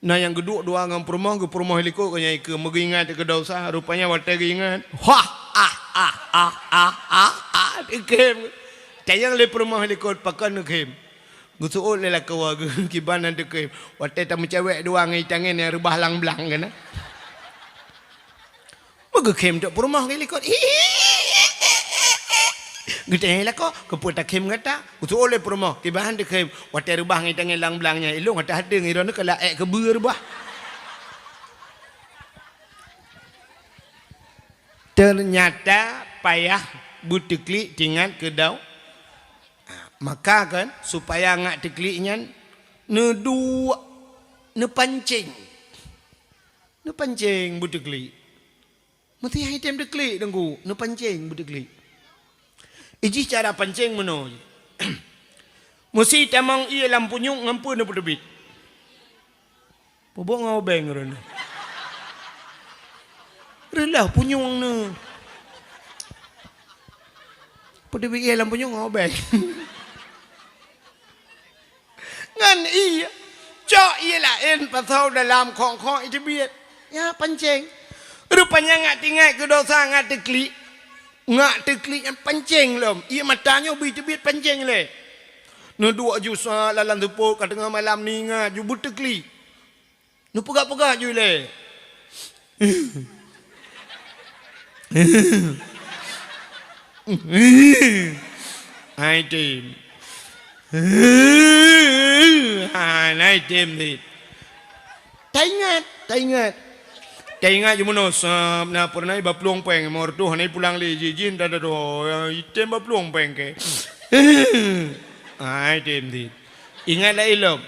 Nah yang geduk dua ngam perumah ke perumah heliko kanya ke mengingat ke dosa rupanya watai ingat. Wah dekem. Tayang le perumah heliko pakan dekem. Gusuul le lakawa ke kibanan dekem. Watai tamu cewek dua ngai tangan yang rebah lang belang kan. Begekem tak perumah heliko. Gede lah kok keputar kem kata usul oleh perumah kibahan dekem watai rubah ngai tangan lang belangnya elong kata ada ngira nak kalau kebur bah ternyata payah butekli tinggal ke dau maka kan supaya ngak tekliknya ne dua ne pancing butekli mesti item deklik dengku ne pancing butekli. Iji cara pancing meno. Mesti tamang ia lampu nyung ngampu na pedebit. Bobok ngau beng ren. Relah punyung na. Pedebit ia lampu nyung ngau beng. Ngan iya. Cok ia lain pasal dalam kong-kong itu biat. Ya pancing. Rupanya ngak tinggal ke dosa ngak teklik. Ngak teklik yang pancing lom. Ia matanya bit-bit pancing le. Nu dua jusa lalan tepuk kat tengah malam ni ngak ju buteklik. Nu pegak-pegak ju le. Hai tim. Hai tim ni. Tak ingat. Kaya ingat je mana sam na pernah iba peluang peng mortu hanai pulang le jin dah do item ba peluang peng ke. Ai tem di. Ingat lah ilok.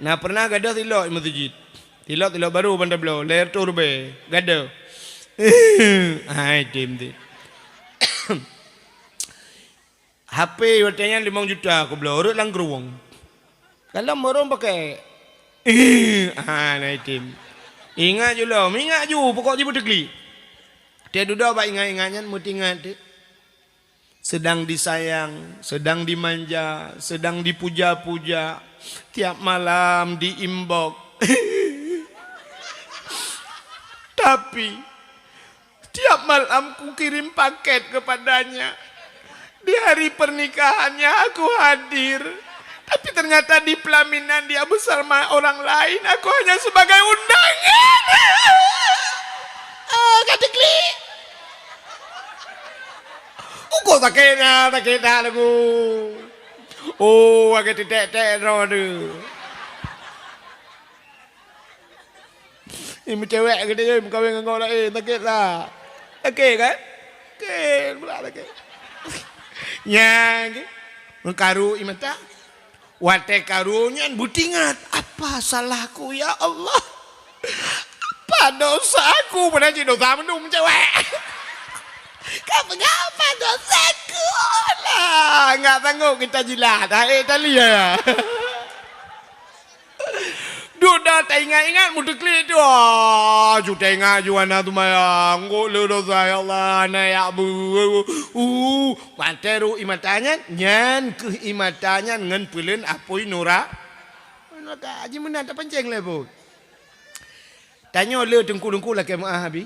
Na pernah gadah tilok masjid. Tilok baru bandar belo ler turbe gadah. Ai tem di. HP watanya 5 juta aku belo urut lang geruang. Kalau morong pakai nai tim. Ingat je lah, ingat je pokok je berdekli. Dia duduk baik ingat-ingatnya, mesti ingat dia. Sedang disayang, sedang dimanja, sedang dipuja-puja. Tiap malam diimbok. Tapi, tiap malam ku kirim paket kepadanya. Di hari pernikahannya aku hadir. Tapi ternyata di pelaminan dia bersama orang lain. Aku hanya sebagai undangan. Kata klik. Kok sakitnya aku. Oh, agak titik-titik roda. Ini cewek gede je. Kawin dengan orang lain. Sakit lah. Sakit kan? Ken pula lagi. Nya karu imata. Wate karunya butingat. Apa salahku ya Allah? Apa dosaku? Pada jadi dosa mendung cewek. Kenapa dosaku? Lah, enggak tangguh kita jilat. Tali ya. Duda ingat mudah klik tu. Juta ingat juana tu maya. Ngok le dosa ya Allah na ya bu. Materu imatanya nyan ke imatanya ngan pulen apoi nora. Maka aji mana tak pancing le bu. Tanya le dengku lah ke maah habis.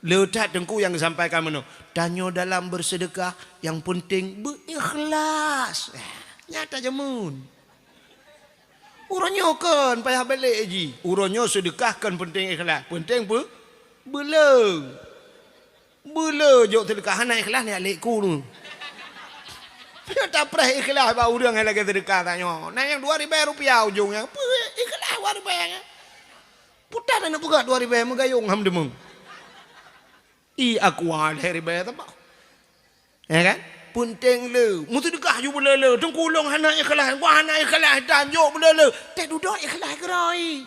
Le tak dengku yang disampaikan mana. Tanya dalam bersedekah yang penting berikhlas. Nyata jamun. Urangnya kan payah balik haji. Urangnya sedekahkan penting ikhlas. Penting apa? Bela. Bela jok sedekah anak ikhlas ni alikku tu. Dia tak pernah ikhlas apa urang yang lagi sedekah tanya. Nah yang 2,000 rupiah ujungnya. Apa ikhlas 2,000. Putar nak buka 2,000 megayung ham demung. Aku ada riba tak apa. Ya kan? Penting le. Mutu dekah ju bela le. Tengkulung anak ikhlas. Wah anak ikhlas dan jok bela le. Tak duduk ikhlas gerai.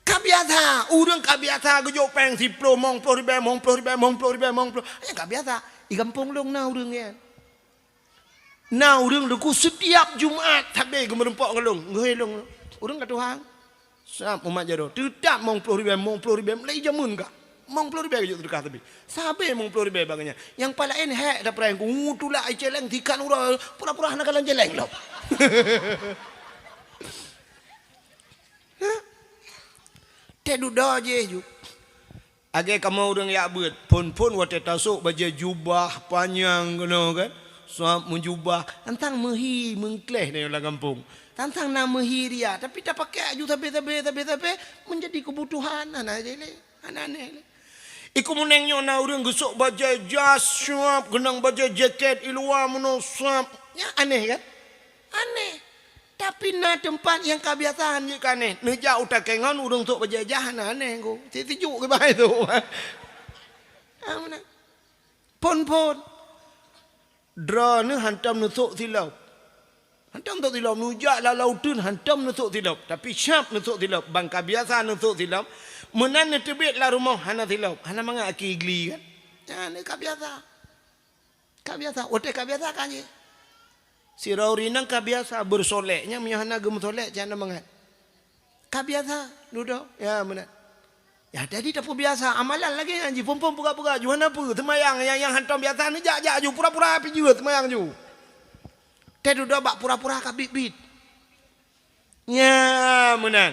Kabiasa. Urang kabiasa ke jok peng 10 mong 10,000 mong 10,000 mong 10,000 mong 10. Kabiasa. I kampung long na urang ya. Na urang deku setiap Jumaat habis ke merempak ngelong. Ngelong. Urang kat Tuhan. Sap umat jaro. Tidak mong 10,000 mong 10,000 lagi jamun ka. Mong 10,000 je dekat tapi. Sabe mong 10,000 baganya. Yang pala en hek dah perang ku tulak celeng tikan ura pura-pura nak kalan celeng lo. Te duda je ju. Age kamu urang ya beut. Pun wate tasuk baju jubah panjang kena kan. Suap menjubah tentang mehi mengkleh ni orang kampung. Tentang nama mehi dia tapi tak pakai ju tapi menjadi kebutuhan anak je le. Anak-anak le. Iku menengnya na urang gesok baju jas suap genang baju jaket iluar meno suap. Ya aneh kan? Aneh. Tapi na tempat yang kebiasaan je kan aneh. Neja utak kengan urang sok baju jahan aneh ku. Sejuk ke bahai tu. Amna. Pon. Dra ni hantam nusuk silap. Hantam tok silap nujak la lautun hantam nusuk silap. Tapi syap nusuk silap. Bang kebiasaan nusuk silap. Menan tebit lah rumah hana silap. Hana manga aki igli kan. Ya ni kabiasa. Kabiasa. Ote kabiasa kan je. Si Raurinang kabiasa bersoleknya mi hana gem solek jana mangat. Kabiasa duduk. Ya menan. Ya tadi tak biasa amalan lagi anji pom-pom buka-buka ju hana pu semayang yang hantam biasa ni jak ju pura-pura api juga semayang ju. Te duduk bak pura-pura kabit-bit. Ya menan.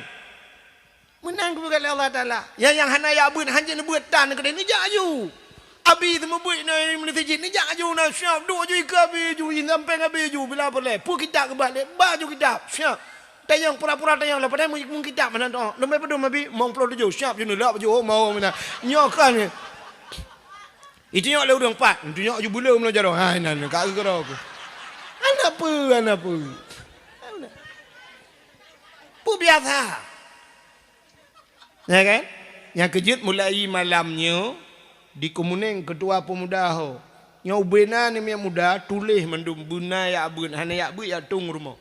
Menang kepada Allah Ta'ala. Yang hana ya buat hanya nak buat tan kedai ni jak ju. Abi tu buat ni masjid ni jak ju nak siap duk ju ke abi ju sampai abi ju bila boleh. Pu kita ke balik baju kita siap. Tayang pura-pura tayang lah padahal mung kita mana tu. Lemai pedum abi mong 27 siap ju nak baju mau mana. Nyokan. Itu nyok le udang 4. Itu nyok ju bula mana jaro. Ha nan ka gero aku. Ana apa. Pu biasa. Ya kan? Yang kejut mulai malamnya di komuneng ketua pemuda ho. Yang ubena ni yang muda tulis mendum buna ya abun hana ya bu ya tung rumah.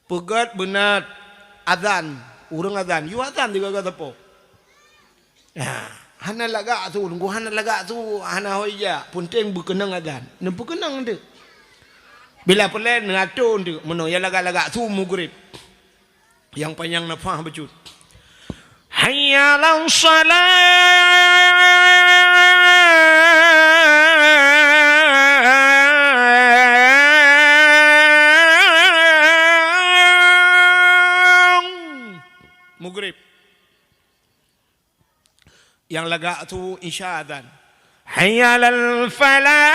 Pegat benat azan, urang azan, yu azan juga kata po. Ya, hana laga tu, nunggu hana laga tu, hana hoya, punting berkenang azan. Nempu kenang tu. Bila pelan ngatur tu, meno ya laga-laga tu mugrib. Yang panjang nafah becut. Hayya 'alan salah. Maghrib. Yang laga tu isya adzan. Hayya 'alal falah.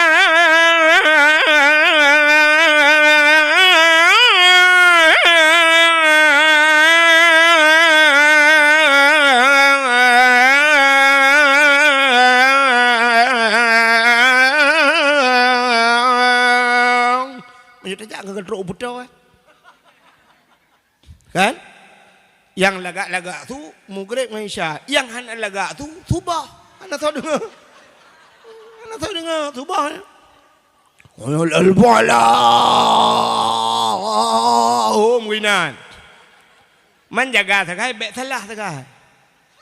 Gedruk budak kan? Yang lagak-lagak tu Maghrib dengan Isya. Yang hana lagak tu subah. Hana tahu dengar. dengar subah. Oh, mungkinan. Menjaga sakai, bet salah sakai.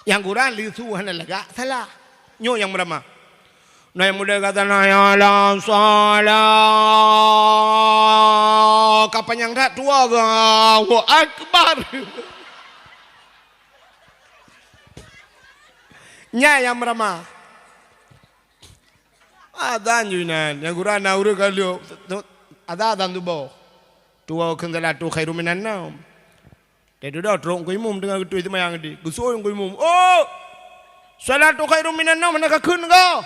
Yang Quran lisu hana lega salah. Nyo yang beramah. Nah yang muda kata ya la salah. Kapan yang dah tua ke? Allahu Akbar. Nya yang beramah. Adan juinan. Yang Quran nauru kalau ada adan tu boh. Tua kendala tu khairu minan naum. Dia dah terong ku imum dengan itu mayang di. Gusoy ku imum. Oh. Salatu khairu minan naum mana kakun kau?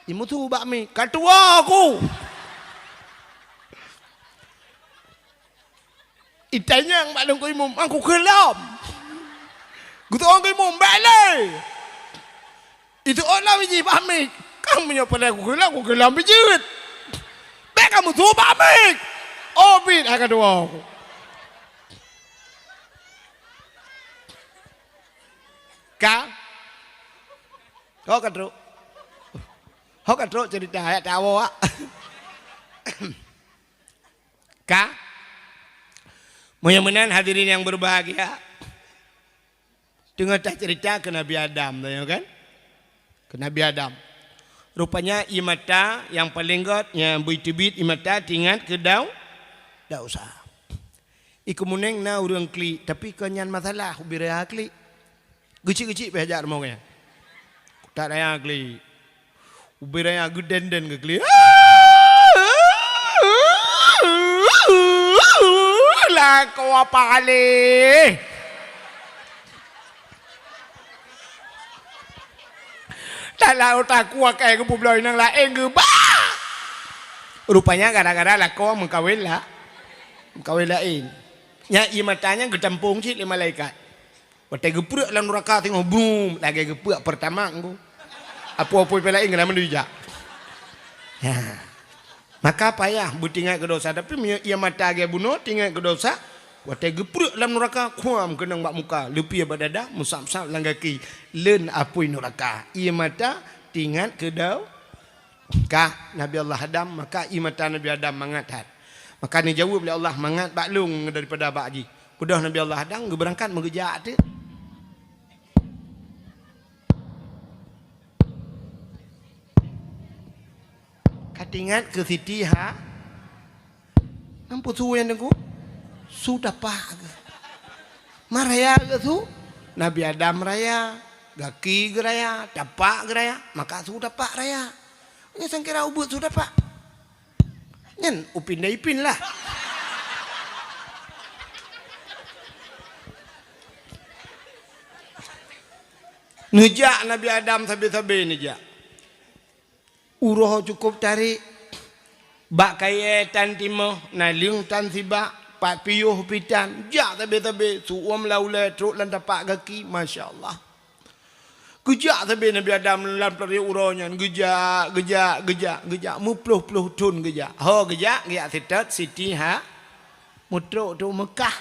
Imu tu bak mi. Katua aku. Itanya yang maklum ku imum. Aku kelam. Gusoy ku imum balik. Itu orang biji bak mi. Kamu punya pada aku kelam bijit. Baik kamu tu bak mi. Oh bin akan dua aku. Kau kan teruk. Kau kan teruk cerita ayat tahu ah. Mudah-mudahan hadirin yang berbahagia dengar tak cerita ke Nabi Adam, ya kan? Ke Nabi Adam. Rupanya imata yang paling got yang buit-bit imata tingat ke dah usah. Iku muneng na urang kli tapi kenyan masalah ubira kli. Gecik-gecik behajar maunya. Tak ada kli. Ubiranya geden-den ke kli. Lah kau apa kali? Tak lah otak kuat kayak ke publoi nang lain ke bah. Rupanya gara-gara lah kau mengkawin lah. Mengkawin lain. Nya imatanya getampung cik le malaikat. Watai gepuk dalam neraka tengok boom lagi gepuk pertama aku. Apa-apa pelain kena menujak. Ya. Maka payah bertinggal ke dosa tapi ia mata dia bunuh tinggal ke dosa. Watai gepuk dalam neraka kuam kena bak muka lebih badada musam-sam langgaki len apui neraka. Ia mata tinggal ke dau kah Nabi Allah Adam maka ia mata Nabi Adam mangat. Maka ni jawab oleh Allah mangat baklung daripada bakji. Udah Nabi Allah Adam berangkat mengejak tu. Katingat ke Siti ha. Nampu su yang aku. Sudah pak. Maraya ke tu. Nabi Adam raya, gaki geraya, dapak geraya, maka sudah pak raya. Ini sangkira ubut sudah pak. Nyen upin dah ipin lah. Nejak Nabi Adam sabi-sabi nejak. Uroh cukup tarik. Bak kaya tan timo, naliung tan sibak, pak piyuh pitan. Jak sabi-sabi, suam laulai truk lan tapak kaki, Masya Allah. Gejak sabi Nabi Adam lan pelari urohnya. Gejak. Mupluh-pluh tun gejak. Ho gejak sitat Siti ha. Mutruk tu Mekah.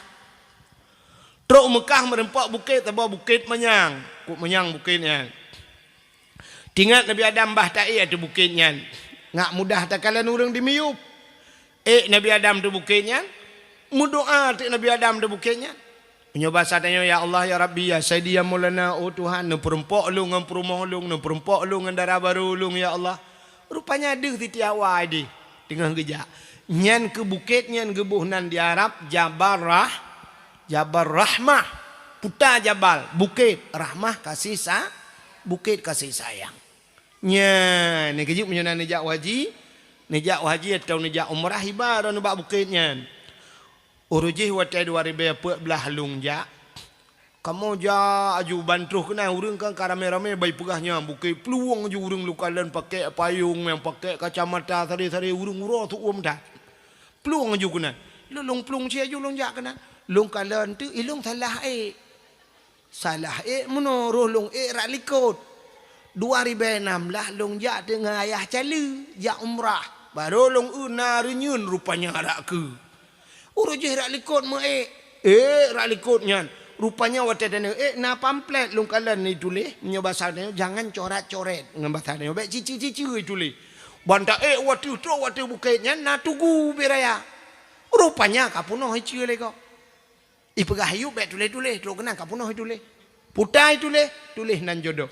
Truk Mekah merempak bukit, tabah bukit menyang. Kuk menyang bukitnya. Tingat Nabi Adam bah ta'i ada bukitnya. Ngak mudah tak kalian orang dimiyup. Nabi Adam tu bukitnya. Mudoa tak Nabi Adam tu bukitnya. Menyoba tanya ya Allah ya Rabbi ya Sayyidi ya Maulana oh Tuhan nu perempok lu ngan perumah lu nu perempok lu ngan darah baru lu ya Allah. Rupanya ada titi awal di dengan gejak. Nyan ke bukit nyan gebuhnan di Arab Jabal Rahmah. Puta Jabal, bukit rahmah kasih bukit kasih sayang. Nya, ni kejuk punya nejak waji atau nejak umrah ibadah nu bak bukitnya. Urujih watai 2014 halung ja. Kamu ja aju bantuh kena urang kan karame-rame bai pegahnya bukit peluang ju urang lukalan pakai payung yang pakai kacamata sari-sari urang uro tu dah. Peluang ju kena. Lung pelung cia ju lung ja kena. Lung kalan tu ilung salah menurut lung rak likut 2016 lung jak dengan ayah cala jak umrah baru lung una renyun rupanya rak ke urujih rak likut me rak likutnya rupanya wate dana na pamflet lung kalan ni tulis punya bahasa jangan coret-coret dengan bahasa dia baik cici-cici tulis Banta watu tro watu bukitnya na tugu beraya. Rupanya kapuno hici le ko. Ipegah hayu bet tulis tro kena kapuno tulis. Putai tulis nan jodoh.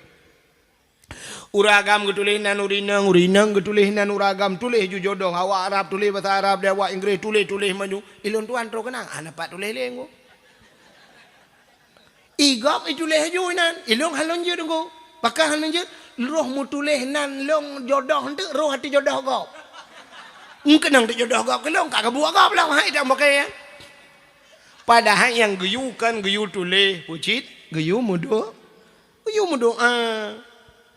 Uragam tulis nan urinang tulis nan uragam tulis ju jodoh. Awak Arab tulis bahasa Arab, dia awak Inggeris tulis maju. Ilon tuan tro kena anapat tulis lengo. Igap tulis ju nan. Ilong halon je dengo. Pakah halon je. Roh mu tulis nan long jodoh hente roh hati jodoh kau. Mungkin nang jodoh kau kelong kak kebuah kau belang hai dah makai. Padahal yang geyu kan geyu tulis pucit, geyu mudo.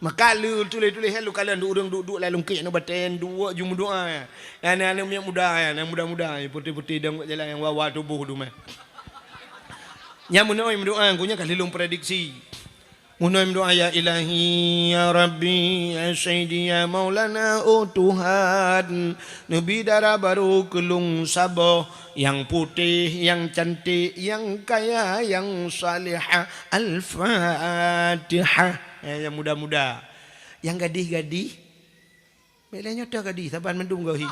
Maka lu tulis lu kalian urang duduk lalu ke no baten dua ju doa. Ana muda ya, muda putih-putih dang jalan yang wawa tubuh tu mah. Nya munoi doa kunya kalilung prediksi. Munoi doa ya ilahi ya rabbi ya sayyidi ya maulana oh Tuhan nabi darah baru kelung sabah yang putih yang cantik yang kaya yang salihah al-fatihah yang muda-muda yang gadis-gadis belanya dah gadis saban mendung gahi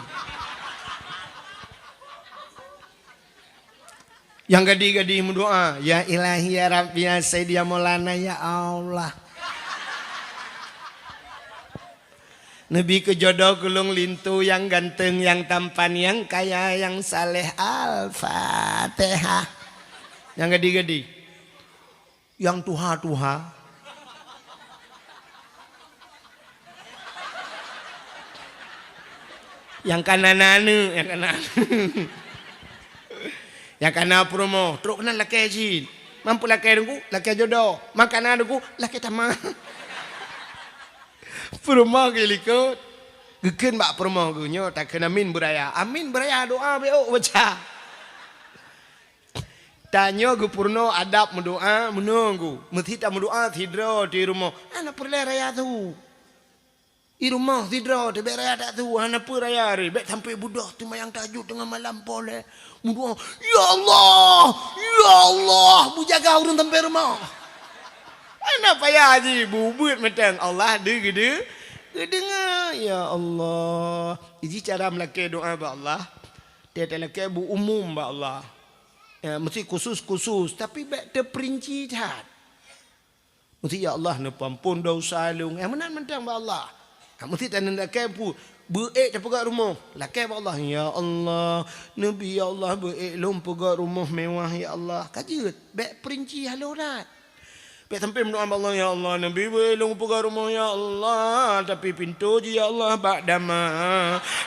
yang gadis-gadis mendoa ya ilahi ya rabbi ya sayyidi ya maulana ya Allah Nabi ke jodoh kulung lintu yang ganteng yang tampan yang kaya yang saleh al-fatihah yang gadis-gadis yang tuha-tuha yang kanan-anu yang kana promo truk kena laki jin mampu laki dengku laki jodoh makanan dengku laki tamah promo gelikot geken bak promo gunyo tak kena amin beraya doa beo baca tanya gu purno adab mendoa menunggu mesti tak mendoa tidro di rumah anak perle raya tu di rumah tidro di beraya tak tu anak per raya re bet sampai budak tu mayang tajuk tengah malam pole mendoa ya Allah bujaga urang sampai rumah anak payah haji bubut metang Allah gede dengar ya Allah ini cara melaki doa ba Allah dia laki bu umum ba Allah ya, mesti khusus tapi bet terperinci tat mesti ya Allah ne pampun dosa lung menan mentang ba Allah mesti tan laki bu beek pegak rumah laki ba Allah ya Allah nabi ya Allah beek lum pegak rumah mewah ya Allah kajut bet perinci halurat bet sampai mendoa Allah ya Allah nabi belum pegak rumah ya Allah tapi pintu je ya Allah bak dama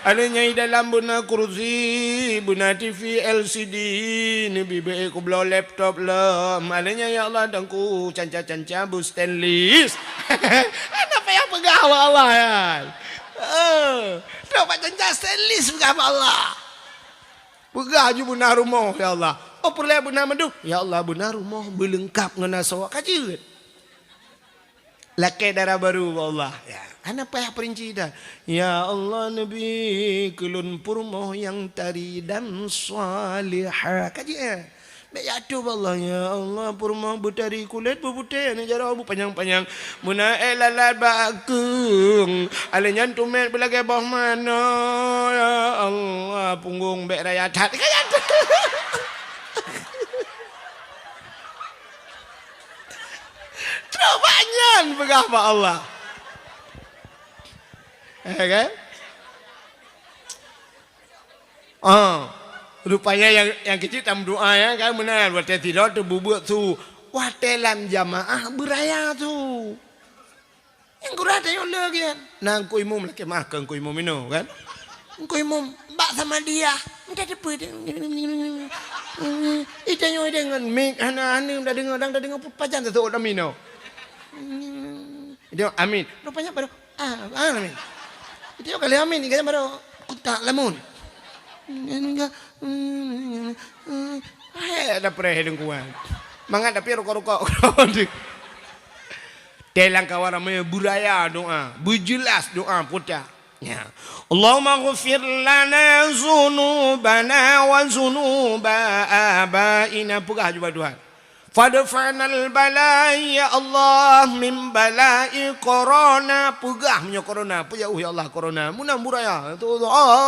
adanya dalam buna kursi buna TV LCD nabi be ku blow laptop lah adanya ya Allah dangku canca bu stainless ada apa yang pegak Allah ya dapat canca stainless pegak Allah pegak je buna rumah ya Allah oh perlu benar mendu ya Allah benar rumah berlengkap ngena sawak kajut laki darah baru Allah ya ana payah perinci dah ya Allah nabi kulun purmoh yang tari dan salihah kajut be atu Allah ya Allah purmoh butari kulit bubute ni jara bu panjang-panjang muna lalat bakung alenyan tumet belage bah mana ya Allah punggung be raya tat kajut banyak berapa Allah kan rupanya yang kecil tam doa ya kan benar waktu tidur tu bubuk tu watelam jamaah beraya tu yang kurang ada yang lagi kan nang ku imum lagi makan ku imum mino kan ku imum bak sama dia minta cepet itu yang dengan mik anak-anak dah dengar pajan tu orang mino itu amin rupanya baru amin itu kali amin ini baru kutak lamun ada pereh dengkuan mangat tapi rokok telang kawaramnya buraya doa bujelas doa putar ya Allahumma ghfir lana zunubana wa zunuba abaina pugah juga Tuhan Fadfanal balai ya Allah min balai corona. Pegah punya corona. Pejauh ya Allah corona. Munam buraya.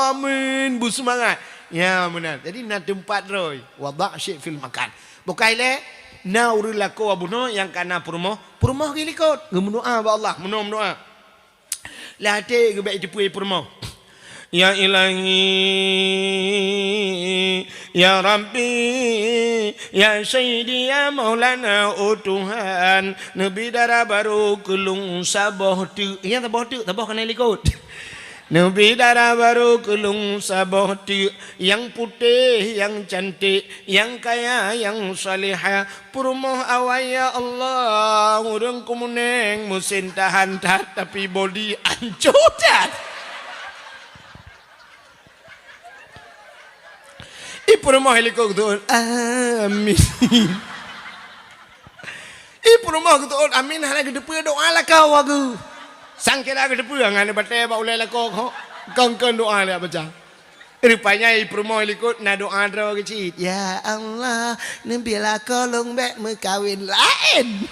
Amin. Bersemangat. Ya benar. Jadi nak tempat roy. Wadah syek fil makan. Bukai le. Na urilako abuno yang kana purmo. Purmo gilikot. Gemendoa ba Allah. Mendoa. Lah hati ke baik cepui purmo. Ya ilahi, ya Rabbi, ya Sayyidi, ya Maulana, oh Tuhan, Nabi darah baru kelung saboh tu, ya taboh kena likut. Nabi darah baru kelung saboh tu, yang putih, yang cantik, yang kaya, yang salihah, purmoh awaya Allah, urang kumuneng musin tahan tapi body ancutat. Ipurmoh helikok doon. Amin. Ipurmoh doon. Amin. Hala kedepu doa lah kau aku. Sangkira kedepu ngane bate ba ulai lah kau. Kangkan doa lah baca. Rupanya ipurmoh helikok na doa dro kecil. Ya Allah, nabilah kolong bek mekawin lain.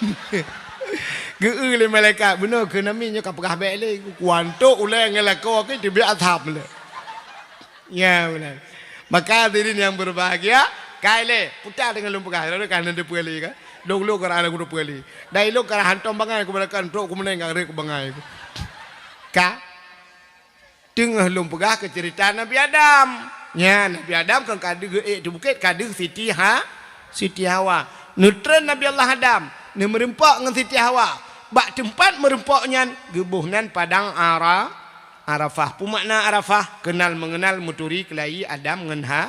Geu le malaikat benar ke naminya ka pegah bek le. Kuanto ulai ngala kau ke dia athap le. Ya benar. Maka hadirin yang berbahagia, kaile putar dengan lumpur kah, lalu kanan dia puali kan, lu kerana aku puali, dah lu kerana hantam bangai aku berakan, teruk aku menengah rek bangai aku, kah, tengah lumpur kah kecerita Nabi Adam, ya Nabi Adam kan kadu di bukit kadu Siti Hawa, nutren Nabi Allah Adam, ni merempak dengan Siti Hawa, bak tempat merempaknya gebuhnan padang Arafah. Pumakna Arafah kenal mengenal muturi kelai Adam dengan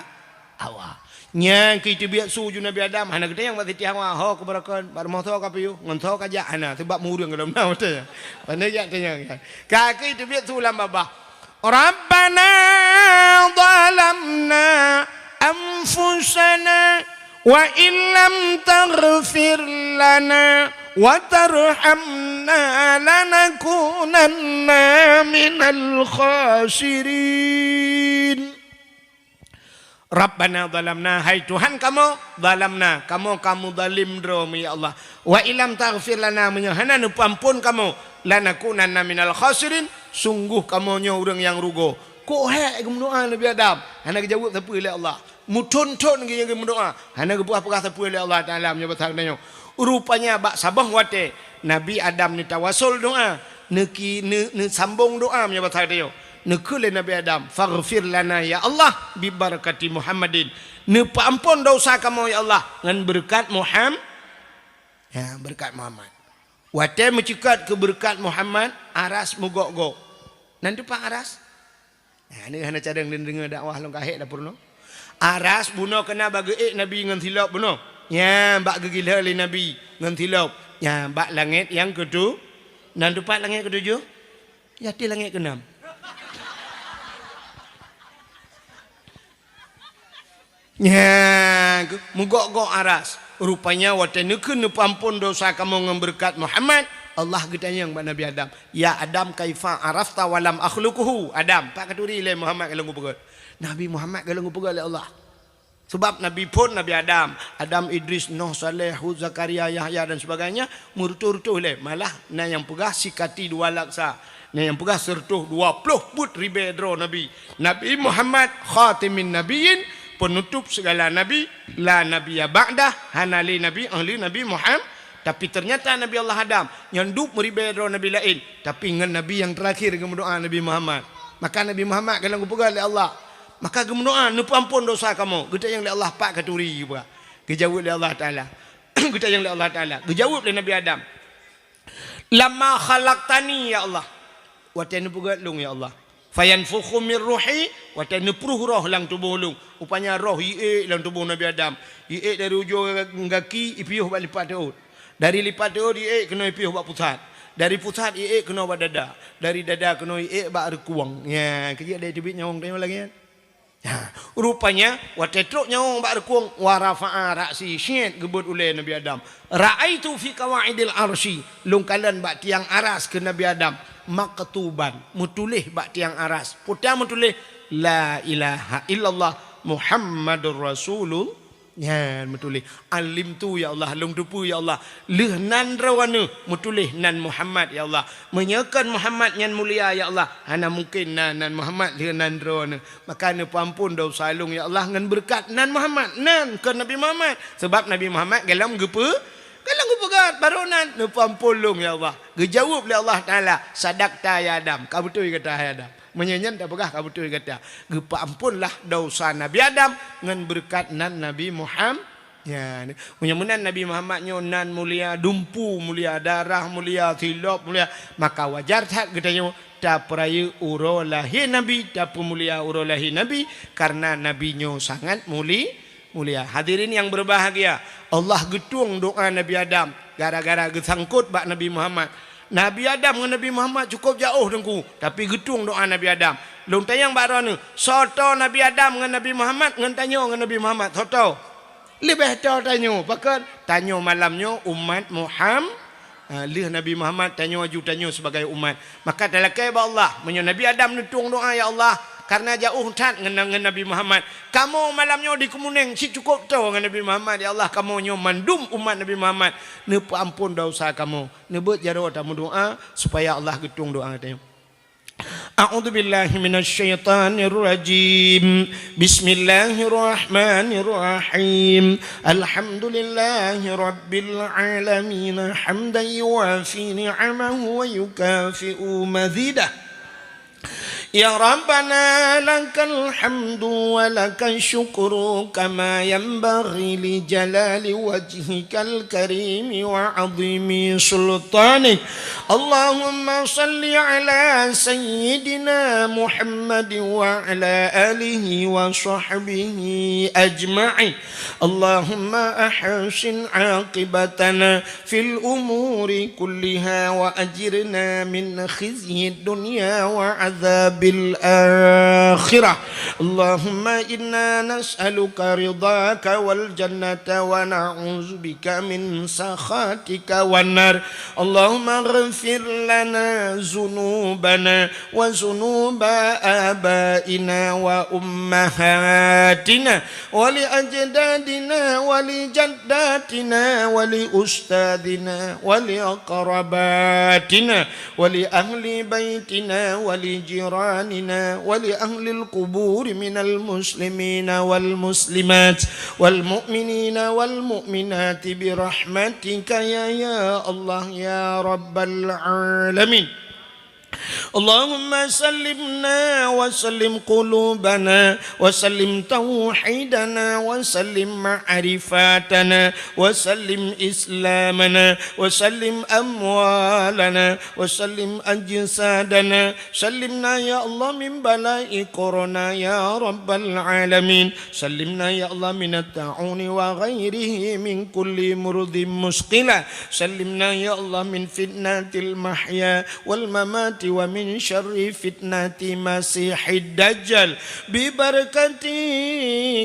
Hawa. Nya kita biak suju Nabi Adam hana kita yang Siti Hawa ho kebarakan bar moto ka piu ngonto ka ja hana sebab murung dalam nau teh. Pandai ja tanya. Ka kita biak sulam babah. Rabbana zalamna anfusana wa illam taghfir lana wa tarhamna lanakunanna minal khasirin. Rabbana zalamna, hai Tuhan kamu zalamna, kamu zalim drom ya Allah. Wa illam taghfir lana, menyahana ampun kamu, lanakunanna minal khasirin, sungguh kamunya orang yang rugo. Kok hek berdoa Nabi Adam, hana jawab tapi oleh Allah. Mutun-tun yang berdoa, hana gebuah perkah tapi oleh Allah Taala menyebut hal rupanya bak sabah wate Nabi Adam ni tawasul doa, ne sambung doa menyebut hal dia. Nekule Nabi Adam, faghfir lana ya Allah bi barakati Muhammadin. Ne ampun dosa kamu ya Allah dengan berkat Muhammad. Ya, berkat Muhammad. Wate mencekat ke berkat Muhammad, aras mugok-gok. Nanti Pak aras. Nah, ni hana cadang dengar dakwah long kahek dapur no. Aras buno kena bagi Nabi ngan silap buno. Ya, bak gegila li Nabi ngan silap. Ya, bak langit yang kedua. Dan tempat langit ketujuh. Ya, di langit keenam. Ya, mugok-gok aras. Rupanya waktu nekun ampun dosa kamu ngemberkat Muhammad. Allah getanya yang Nabi Adam. Ya Adam kaifa arafta walam akhluquhu. Adam, pak katuri le Muhammad kalau ngupegat. Nabi Muhammad kalau ngupegat oleh Allah. Sebab Nabi pun Nabi Adam, Adam Idris, Nuh, Saleh, Hud, Zakaria, Yahya dan sebagainya merutuh-rutuh le. Malah na yang pegah sikati dua laksa. Na yang pegah sertuh 20 put ribedro Nabi. Nabi Muhammad khatimin nabiyyin, penutup segala nabi, la nabiyya ba'dah, hanali nabi ahli Nabi Muhammad. Tapi ternyata Nabi Allah Adam yang duk meribedro nabi lain, tapi dengan nabi yang terakhir gemendoa Nabi Muhammad. Maka Nabi Muhammad kalau ngupegat oleh Allah, maka gemendoa nupu ampun dosa kamu. Kita yang oleh Allah pak katuri juga. Kejawab oleh Allah Taala. Kita yang oleh Allah Taala. Kejawab oleh Nabi Adam. Lama khalaqtani ya Allah. Wa tanpugat lung ya Allah. Fayanfukhu min ruhi wa tanpruh roh lang tubuh lung. Rupanya roh ie lang tubuh Nabi Adam. Ie dari ujung kaki ipiuh balik lipat daud. Dari lipat daud ie kena ipiuh bak pusat. Dari pusat ie kena bak dada. Dari dada kena ie bak rekuang. Ya, kerja dia tibit nyawang tengok lagi kan. Ya, rupanya watetruk nyawang bak rekuang wa rafa'a ra'si syed gebut oleh Nabi Adam. Ra'aitu fi qawaidil arsy, lungkalan bak tiang aras ke Nabi Adam. Maktuban, mutulih bak tiang aras. Putih mutulih la ilaha illallah Muhammadur Rasulullah. Nyan mutulih alim tu ya Allah long tupu ya Allah leh nan rawana mutulih nan Muhammad ya Allah menyekan Muhammad nyan mulia ya Allah hana mungkin nan Muhammad leh nan rawana makana pampun dosa salung ya Allah ngan berkat nan Muhammad nan ke Nabi Muhammad sebab Nabi Muhammad galam gepe gat baru nan pampun long ya Allah gejawab oleh Allah Taala sadaqta ya Adam ka betul kata ya Adam menyanyian tak pegah ka betul kata gepa ampunlah dosa Nabi Adam ngan berkat nan Nabi Muhammad ya menyamunan Nabi Muhammad nyo nan mulia dumpu mulia darah mulia tilop mulia maka wajar tak katanya tak peraya uro lahir Nabi tak mulia uro lahir Nabi karena Nabi nyo sangat mulia. Hadirin yang berbahagia, Allah getung doa Nabi Adam gara-gara gesangkut bak Nabi Muhammad. Nabi Adam dengan Nabi Muhammad cukup jauh dengku, tapi getung doa Nabi Adam. Long tayang barana, soto Nabi Adam dengan Nabi Muhammad ngan tanyo dengan Nabi Muhammad soto. Lebih tahu tanyo, pakat tanyo malamnya umat Muhammad. Lih Nabi Muhammad tanyo aju tanyo sebagai umat. Maka talakai ba Allah, menyo Nabi Adam nutung doa ya Allah. Karena jauh tat dengan Nabi Muhammad. Kamu malamnya di kemuneng si cukup tahu dengan Nabi Muhammad. Ya Allah kamu nyo mandum umat Nabi Muhammad. Nepa ampun dosa kamu. Nebut jaro tamu doa supaya Allah getung doa katanya. A'udzu billahi minasy syaithanir rajim. Bismillahirrahmanirrahim. Alhamdulillahi rabbil alamin hamdan yuwafi ni'amahu wa yukafi'u mazidah. Ya Rabbana lakal hamdu wa lakal syukru kama yanbaghi li jalali wajhikal karimi wa azimi sultanik. Allahumma salli ala sayyidina Muhammad wa ala alihi wa sahbihi ajma'in. Allahumma ahsin aqibatana fil umuri kulliha wa ajirna min khizyi dunya wa azab بالآخرة اللهم إنا نسألك رضاك والجنة ونعوذ بك من سخطك والنار اللهم اغفر لنا ذنوبنا وذنوب آبائنا وأمهاتنا ولأجدادنا ولجداتنا ولأستاذنا ولأقرباتنا ولأهل بيتنا ولجيراننا ولأهل القبور من المسلمين والمسلمات والمؤمنين والمؤمنات برحمتك يا الله يا رب العالمين. اللهم سلمنا وسلم قلوبنا وسلم توحيدنا وسلم معرفاتنا وسلم إسلامنا وسلم أموالنا وسلم أجسادنا سلمنا يا الله من بلاء كورونا يا رب العالمين سلمنا يا الله من الطاعون وغيره من كل مرض مشكلة سلمنا يا الله من فتنة المحيا والممات ومن شر فتنة مسيح الدجال ببركة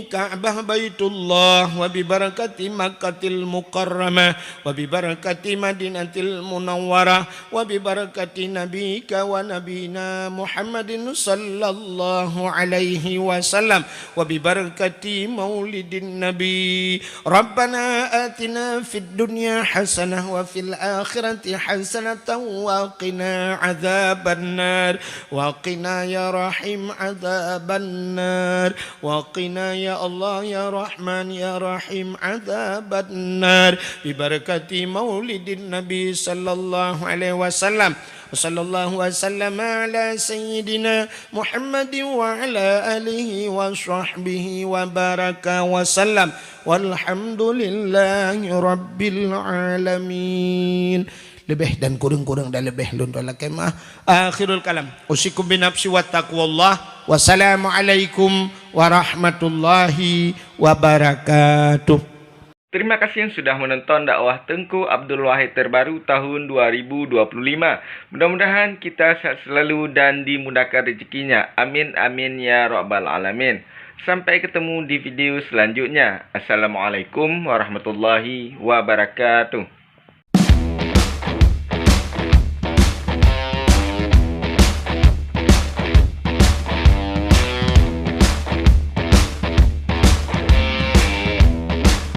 كعبة بيت الله وببركة مكة المكرمة وببركة مدينة المنورة وببركة نبيك ونبينا محمد صلى الله عليه وسلم وببركة مولد النبي ربنا آتنا في الدنيا حسنة وفي الآخرة حسنة وقنا عذاب النار وقنا يا رحيم عذاب النار وقنا يا الله يا رحمن يا رحيم عذاب النار ببركة مولد النبي صلى الله عليه وسلم وصلى الله وسلم على سيدنا محمد وعلى آله وصحبه وبارك وسلم والحمد لله رب العالمين. Lebih dan kurang-kurang dan lebih lundola kemah. Akhirul kalam. Usikum binafsi wa taqwallah. Wassalamualaikum warahmatullahi wabarakatuh. Terima kasih yang sudah menonton dakwah Tengku Abdul Wahid terbaru tahun 2025. Mudah-mudahan kita sehat selalu dan dimudahkan rezekinya. Amin amin ya rabbal alamin. Sampai ketemu di video selanjutnya. Assalamualaikum warahmatullahi wabarakatuh.